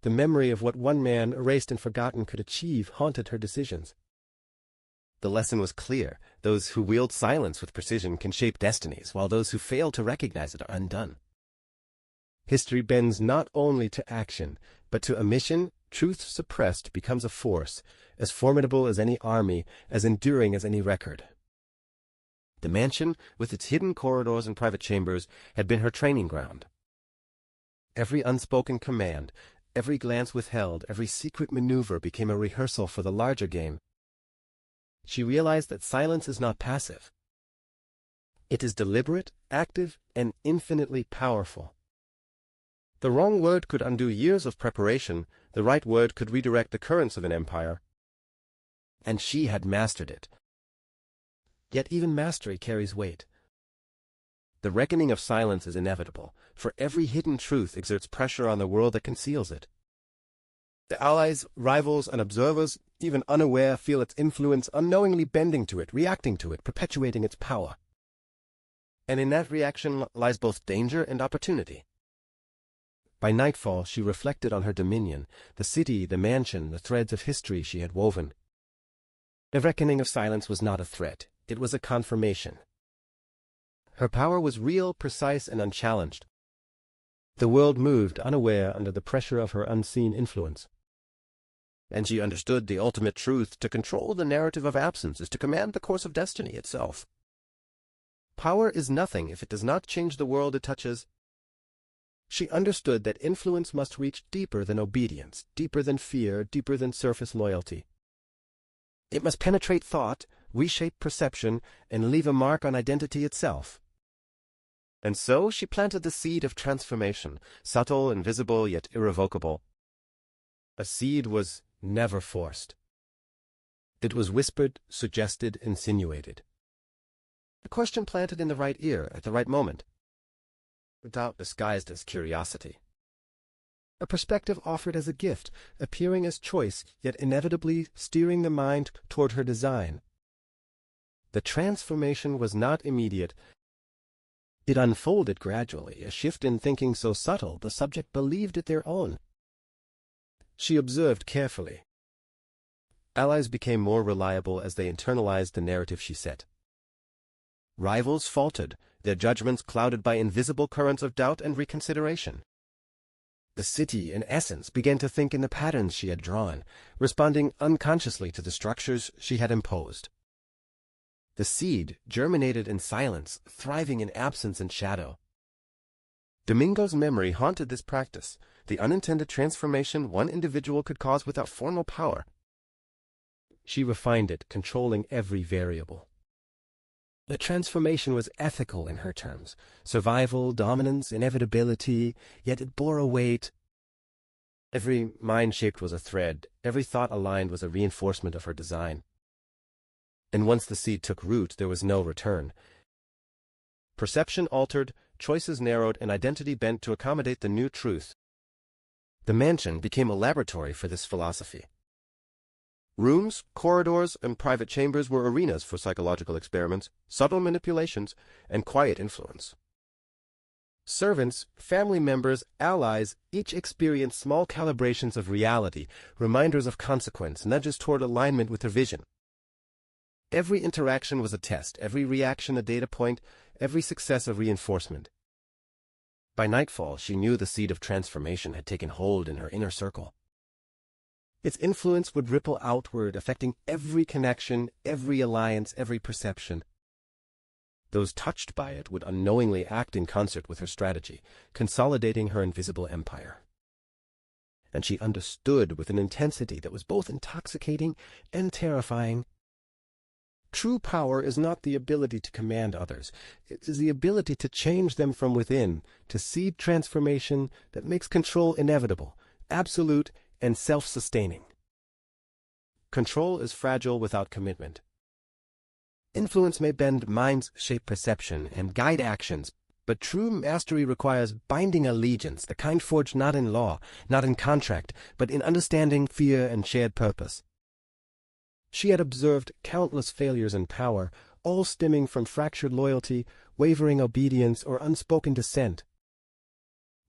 Speaker 1: The memory of what one man, erased and forgotten, could achieve haunted her decisions. The lesson was clear. Those who wield silence with precision can shape destinies, while those who fail to recognize it are undone. History bends not only to action, but to omission. Truth suppressed becomes a force, as formidable as any army, as enduring as any record. The mansion, with its hidden corridors and private chambers, had been her training ground. Every unspoken command, every glance withheld, every secret maneuver became a rehearsal for the larger game. She realized that silence is not passive. It is deliberate, active, and infinitely powerful. The wrong word could undo years of preparation, the right word could redirect the currents of an empire. And she had mastered it. Yet even mastery carries weight. The reckoning of silence is inevitable, for every hidden truth exerts pressure on the world that conceals it. The allies, rivals, and observers, even unaware, feel its influence, unknowingly bending to it, reacting to it, perpetuating its power. And in that reaction lies both danger and opportunity. By nightfall she reflected on her dominion, the city, the mansion, the threads of history she had woven. The reckoning of silence was not a threat. It was a confirmation. Her power was real, precise, and unchallenged. The world moved unaware under the pressure of her unseen influence. And she understood the ultimate truth: to control the narrative of absence is to command the course of destiny itself. Power is nothing if it does not change the world it touches.
Speaker 2: She understood that influence must reach deeper than obedience, deeper than fear, deeper than surface loyalty. It must penetrate thought, reshape perception, and leave a mark on identity itself. And so she planted the seed of transformation, subtle, invisible, yet irrevocable. A seed was never forced. It was whispered, suggested, insinuated. A question planted in the right ear at the right moment. A doubt disguised as curiosity. A perspective offered as a gift, appearing as choice, yet inevitably steering the mind toward her design. The transformation was not immediate. It unfolded gradually, a shift in thinking so subtle the subject believed it their own. She observed carefully. Allies became more reliable as they internalized the narrative she set. Rivals faltered, their judgments clouded by invisible currents of doubt and reconsideration. The city, in essence, began to think in the patterns she had drawn, responding unconsciously to the structures she had imposed. The seed germinated in silence, thriving in absence and shadow. Domingo's memory haunted this practice, the unintended transformation one individual could cause without formal power. She refined it, controlling every variable. The transformation was ethical in her terms, survival, dominance, inevitability, yet it bore a weight. Every mind shaped was a thread, every thought aligned was a reinforcement of her design. And once the seed took root, there was no return. Perception altered, choices narrowed, and identity bent to accommodate the new truth. The mansion became a laboratory for this philosophy. Rooms, corridors, and private chambers were arenas for psychological experiments, subtle manipulations, and quiet influence. Servants, family members, allies, each experienced small calibrations of reality, reminders of consequence, nudges toward alignment with her vision. Every interaction was a test, every reaction a data point, every success a reinforcement. By nightfall, she knew the seed of transformation had taken hold in her inner circle. Its influence would ripple outward, affecting every connection, every alliance, every perception. Those touched by it would unknowingly act in concert with her strategy, consolidating her invisible empire. And she understood with an intensity that was both intoxicating and terrifying. True power is not the ability to command others. It is the ability to change them from within, to seed transformation that makes control inevitable, absolute, and self-sustaining. Control is fragile without commitment. Influence may bend minds, shape perception, and guide actions, but true mastery requires binding allegiance, the kind forged not in law, not in contract, but in understanding, fear, and shared purpose. She had observed countless failures in power, all stemming from fractured loyalty, wavering obedience, or unspoken dissent.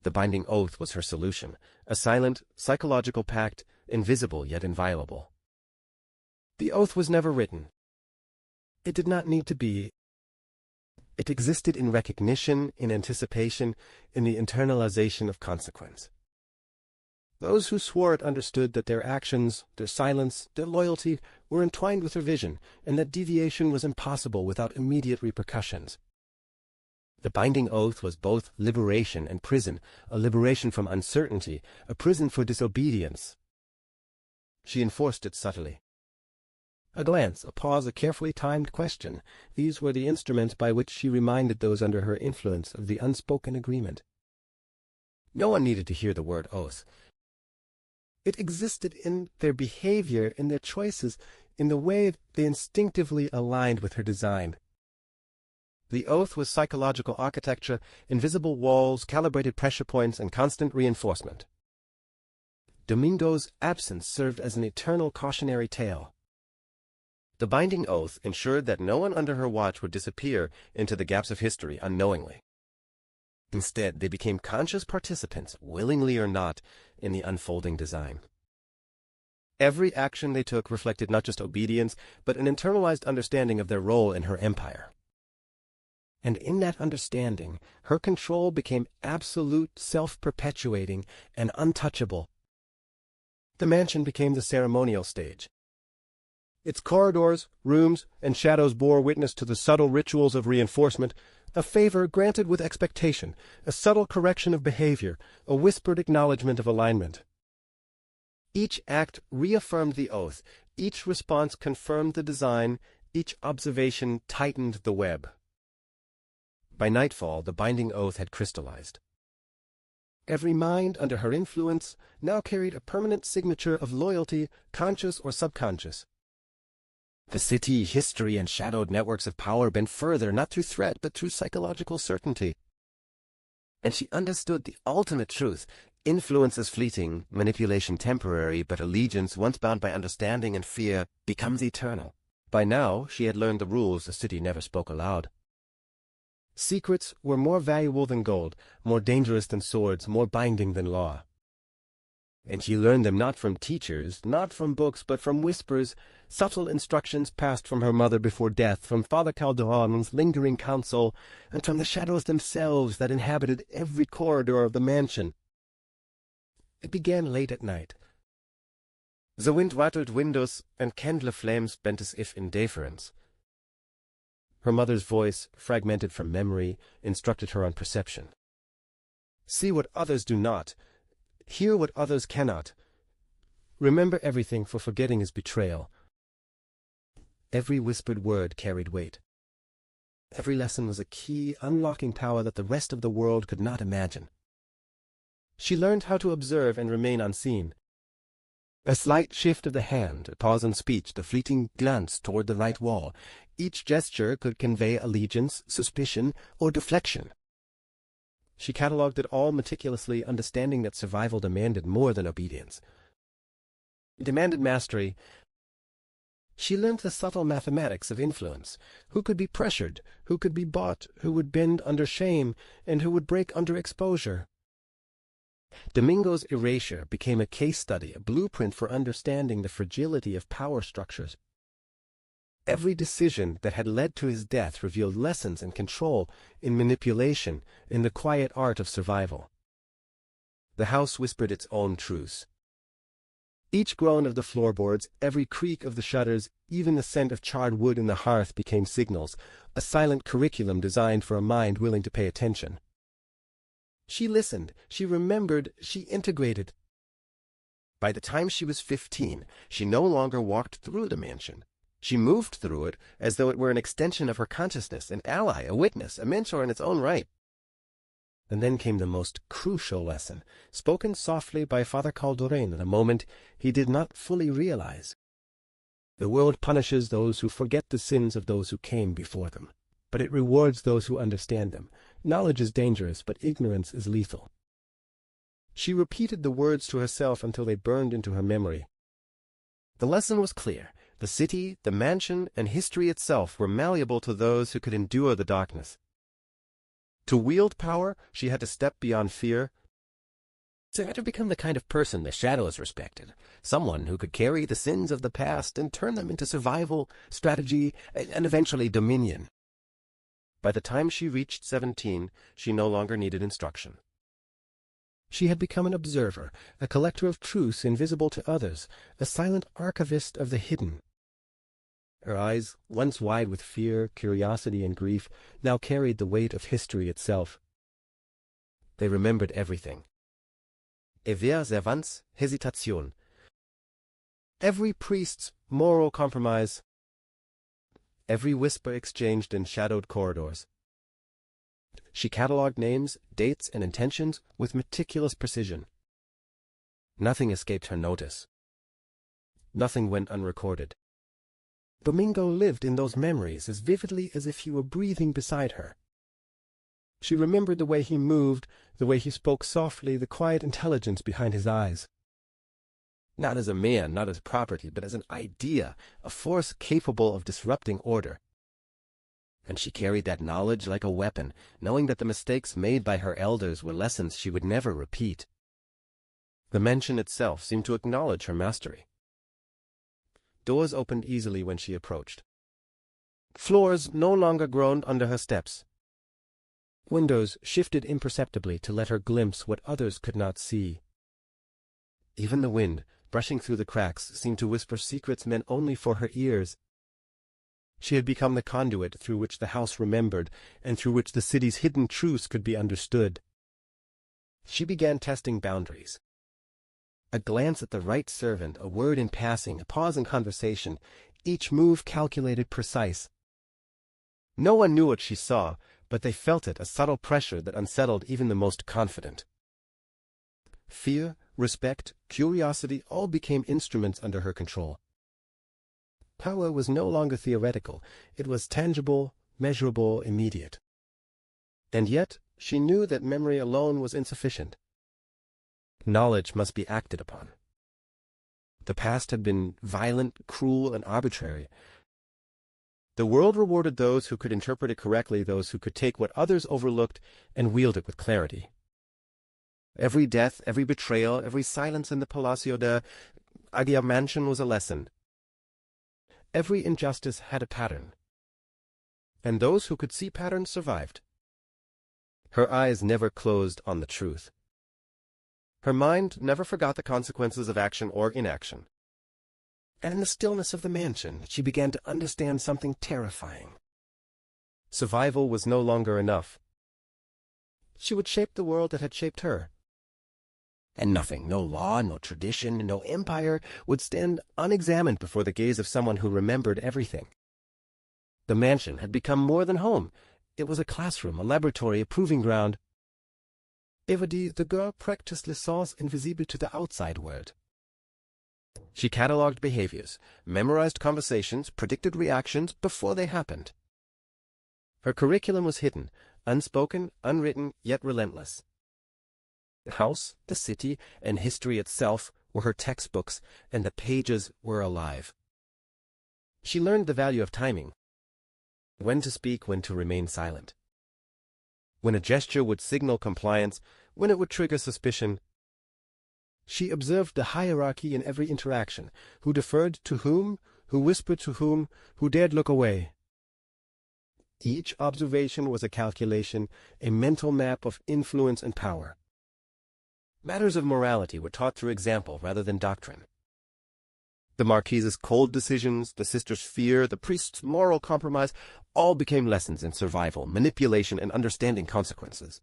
Speaker 2: The binding oath was her solution, a silent, psychological pact, invisible yet inviolable. The oath was never written. It did not need to be. It existed in recognition, in anticipation, in the internalization of consequence. Those who swore it understood that their actions, their silence, their loyalty were entwined with her vision, and that deviation was impossible without immediate repercussions. The binding oath was both liberation and prison, a liberation from uncertainty, a prison for disobedience. She enforced it subtly. A glance, a pause, a carefully timed question, these were the instruments by which she reminded those under her influence of the unspoken agreement. No one needed to hear the word oath. It existed in their behavior, in their choices, in the way they instinctively aligned with her design. The oath was psychological architecture, invisible walls, calibrated pressure points, and constant reinforcement. Domingo's absence served as an eternal cautionary tale. The binding oath ensured that no one under her watch would disappear into the gaps of history unknowingly. Instead, they became conscious participants, willingly or not, in the unfolding design. Every action they took reflected not just obedience, but an internalized understanding of their role in her empire. And in that understanding, her control became absolute, self-perpetuating, and untouchable. The mansion became the ceremonial stage. Its corridors, rooms, and shadows bore witness to the subtle rituals of reinforcement, a favor granted with expectation, a subtle correction of behavior, a whispered acknowledgment of alignment. Each act reaffirmed the oath, each response confirmed the design, each observation tightened the web. By nightfall, the binding oath had crystallized. Every mind under her influence now carried a permanent signature of loyalty, conscious or subconscious. The city, history, and shadowed networks of power bent further not through threat but through psychological certainty. And she understood the ultimate truth. Influence is fleeting, manipulation temporary, but allegiance, once bound by understanding and fear, becomes eternal. By now, she had learned the rules the city never spoke aloud. Secrets were more valuable than gold, more dangerous than swords, more binding than law. And she learned them not from teachers, not from books, but from whispers, subtle instructions passed from her mother before death, from Father Calderon's lingering counsel, and from the shadows themselves that inhabited every corridor of the mansion. It began late at night. The wind rattled windows, and candle flames bent as if in deference. Her mother's voice, fragmented from memory, instructed her on perception. See what others do not. Hear what others cannot. Remember everything, for forgetting is betrayal. Every whispered word carried weight. Every lesson was a key, unlocking power that the rest of the world could not imagine. She learned how to observe and remain unseen. A slight shift of the hand, a pause in speech, the fleeting glance toward the right wall. Each gesture could convey allegiance, suspicion, or deflection. She catalogued it all meticulously, understanding that survival demanded more than obedience. It demanded mastery. She learned the subtle mathematics of influence. Who could be pressured, who could be bought, who would bend under shame, and who would break under exposure. Domingo's erasure became a case study, a blueprint for understanding the fragility of power structures. Every decision that had led to his death revealed lessons in control, in manipulation, in the quiet art of survival. The house whispered its own truths. Each groan of the floorboards, every creak of the shutters, even the scent of charred wood in the hearth became signals, a silent curriculum designed for a mind willing to pay attention. She listened, she remembered, she integrated. By the time she was 15, she no longer walked through the mansion. She moved through it as though it were an extension of her consciousness, an ally, a witness, a mentor in its own right. And then came the most crucial lesson, spoken softly by Father Calderon at a moment he did not fully realize. The world punishes those who forget the sins of those who came before them, but it rewards those who understand them. Knowledge is dangerous, but ignorance is lethal. She repeated the words to herself until they burned into her memory. The lesson was clear. The city, the mansion, and history itself were malleable to those who could endure the darkness. To wield power, she had to step beyond fear. She had to become the kind of person the shadows respected, someone who could carry the sins of the past and turn them into survival, strategy, and eventually dominion. By the time she reached 17, she no longer needed instruction. She had become an observer, a collector of truths invisible to others, a silent archivist of the hidden. Her eyes, once wide with fear, curiosity, and grief, now carried the weight of history itself. They remembered everything. Haver servants hesitation. Every priest's moral compromise, every whisper exchanged in shadowed corridors. She catalogued names, dates, and intentions with meticulous precision. Nothing escaped her notice. Nothing went unrecorded. Domingo lived in those memories as vividly as if he were breathing beside her. She remembered the way he moved, the way he spoke softly, the quiet intelligence behind his eyes. Not as a man, not as property, but as an idea, a force capable of disrupting order. And she carried that knowledge like a weapon, knowing that the mistakes made by her elders were lessons she would never repeat. The mansion itself seemed to acknowledge her mastery. Doors opened easily when she approached. Floors no longer groaned under her steps. Windows shifted imperceptibly to let her glimpse what others could not see. Even the wind, brushing through the cracks, seemed to whisper secrets meant only for her ears. She had become the conduit through which the house remembered and through which the city's hidden truths could be understood. She began testing boundaries. A glance at the right servant, a word in passing, a pause in conversation, each move calculated, precise. No one knew what she saw, but they felt it, a subtle pressure that unsettled even the most confident. Fear, respect, curiosity all became instruments under her control. Power was no longer theoretical. It was tangible, measurable, immediate. And yet, she knew that memory alone was insufficient. Knowledge must be acted upon. The past had been violent, cruel, and arbitrary. The world rewarded those who could interpret it correctly, those who could take what others overlooked and wield it with clarity. Every death, every betrayal, every silence in the Palacio de Aguiar mansion was a lesson. Every injustice had a pattern. And those who could see patterns survived. Her eyes never closed on the truth. Her mind never forgot the consequences of action or inaction. And in the stillness of the mansion, she began to understand something terrifying. Survival was no longer enough. She would shape the world that had shaped her. And nothing, no law, no tradition, no empire, would stand unexamined before the gaze of someone who remembered everything. The mansion had become more than home. It was a classroom, a laboratory, a proving ground. Evadie, the girl, practiced le sens invisible to the outside world. She catalogued behaviors, memorized conversations, predicted reactions before they happened. Her curriculum was hidden, unspoken, unwritten, yet relentless. The house, the city, and history itself were her textbooks, and the pages were alive. She learned the value of timing. When to speak, when to remain silent. When a gesture would signal compliance, when it would trigger suspicion. She observed the hierarchy in every interaction, who deferred to whom, who whispered to whom, who dared look away. Each observation was a calculation, a mental map of influence and power. Matters of morality were taught through example rather than doctrine. The Marquise's cold decisions, the sister's fear, the priest's moral compromise, all became lessons in survival, manipulation, and understanding consequences.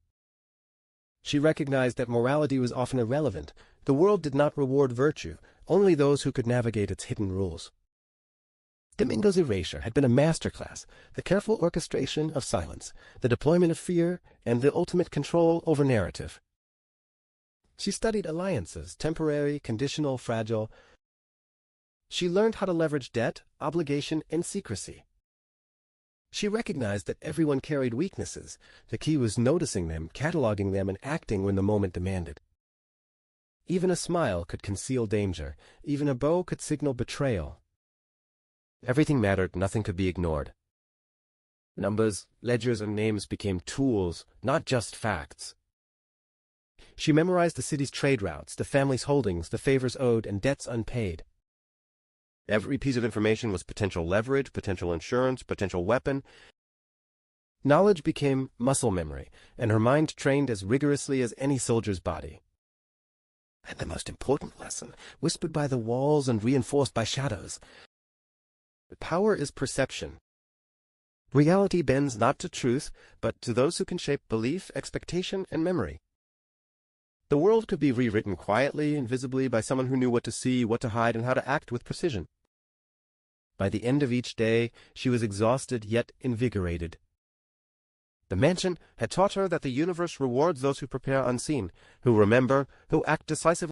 Speaker 2: She recognized that morality was often irrelevant. The world did not reward virtue, only those who could navigate its hidden rules. Domingo's erasure had been a masterclass, the careful orchestration of silence, the deployment of fear, and the ultimate control over narrative. She studied alliances, temporary, conditional, fragile. She learned how to leverage debt, obligation, and secrecy. She recognized that everyone carried weaknesses. The key was noticing them, cataloging them, and acting when the moment demanded. Even a smile could conceal danger. Even a bow could signal betrayal. Everything mattered, nothing could be ignored. Numbers, ledgers, and names became tools, not just facts. She memorized the city's trade routes, the family's holdings, the favors owed, and debts unpaid. Every piece of information was potential leverage, potential insurance, potential weapon. Knowledge became muscle memory, and her mind trained as rigorously as any soldier's body. And the most important lesson, whispered by the walls and reinforced by shadows. Power is perception. Reality bends not to truth, but to those who can shape belief, expectation, and memory. The world could be rewritten quietly, invisibly, by someone who knew what to see, what to hide, and how to act with precision. By the end of each day, she was exhausted yet invigorated. The mansion had taught her that the universe rewards those who prepare unseen, who remember, who act decisively.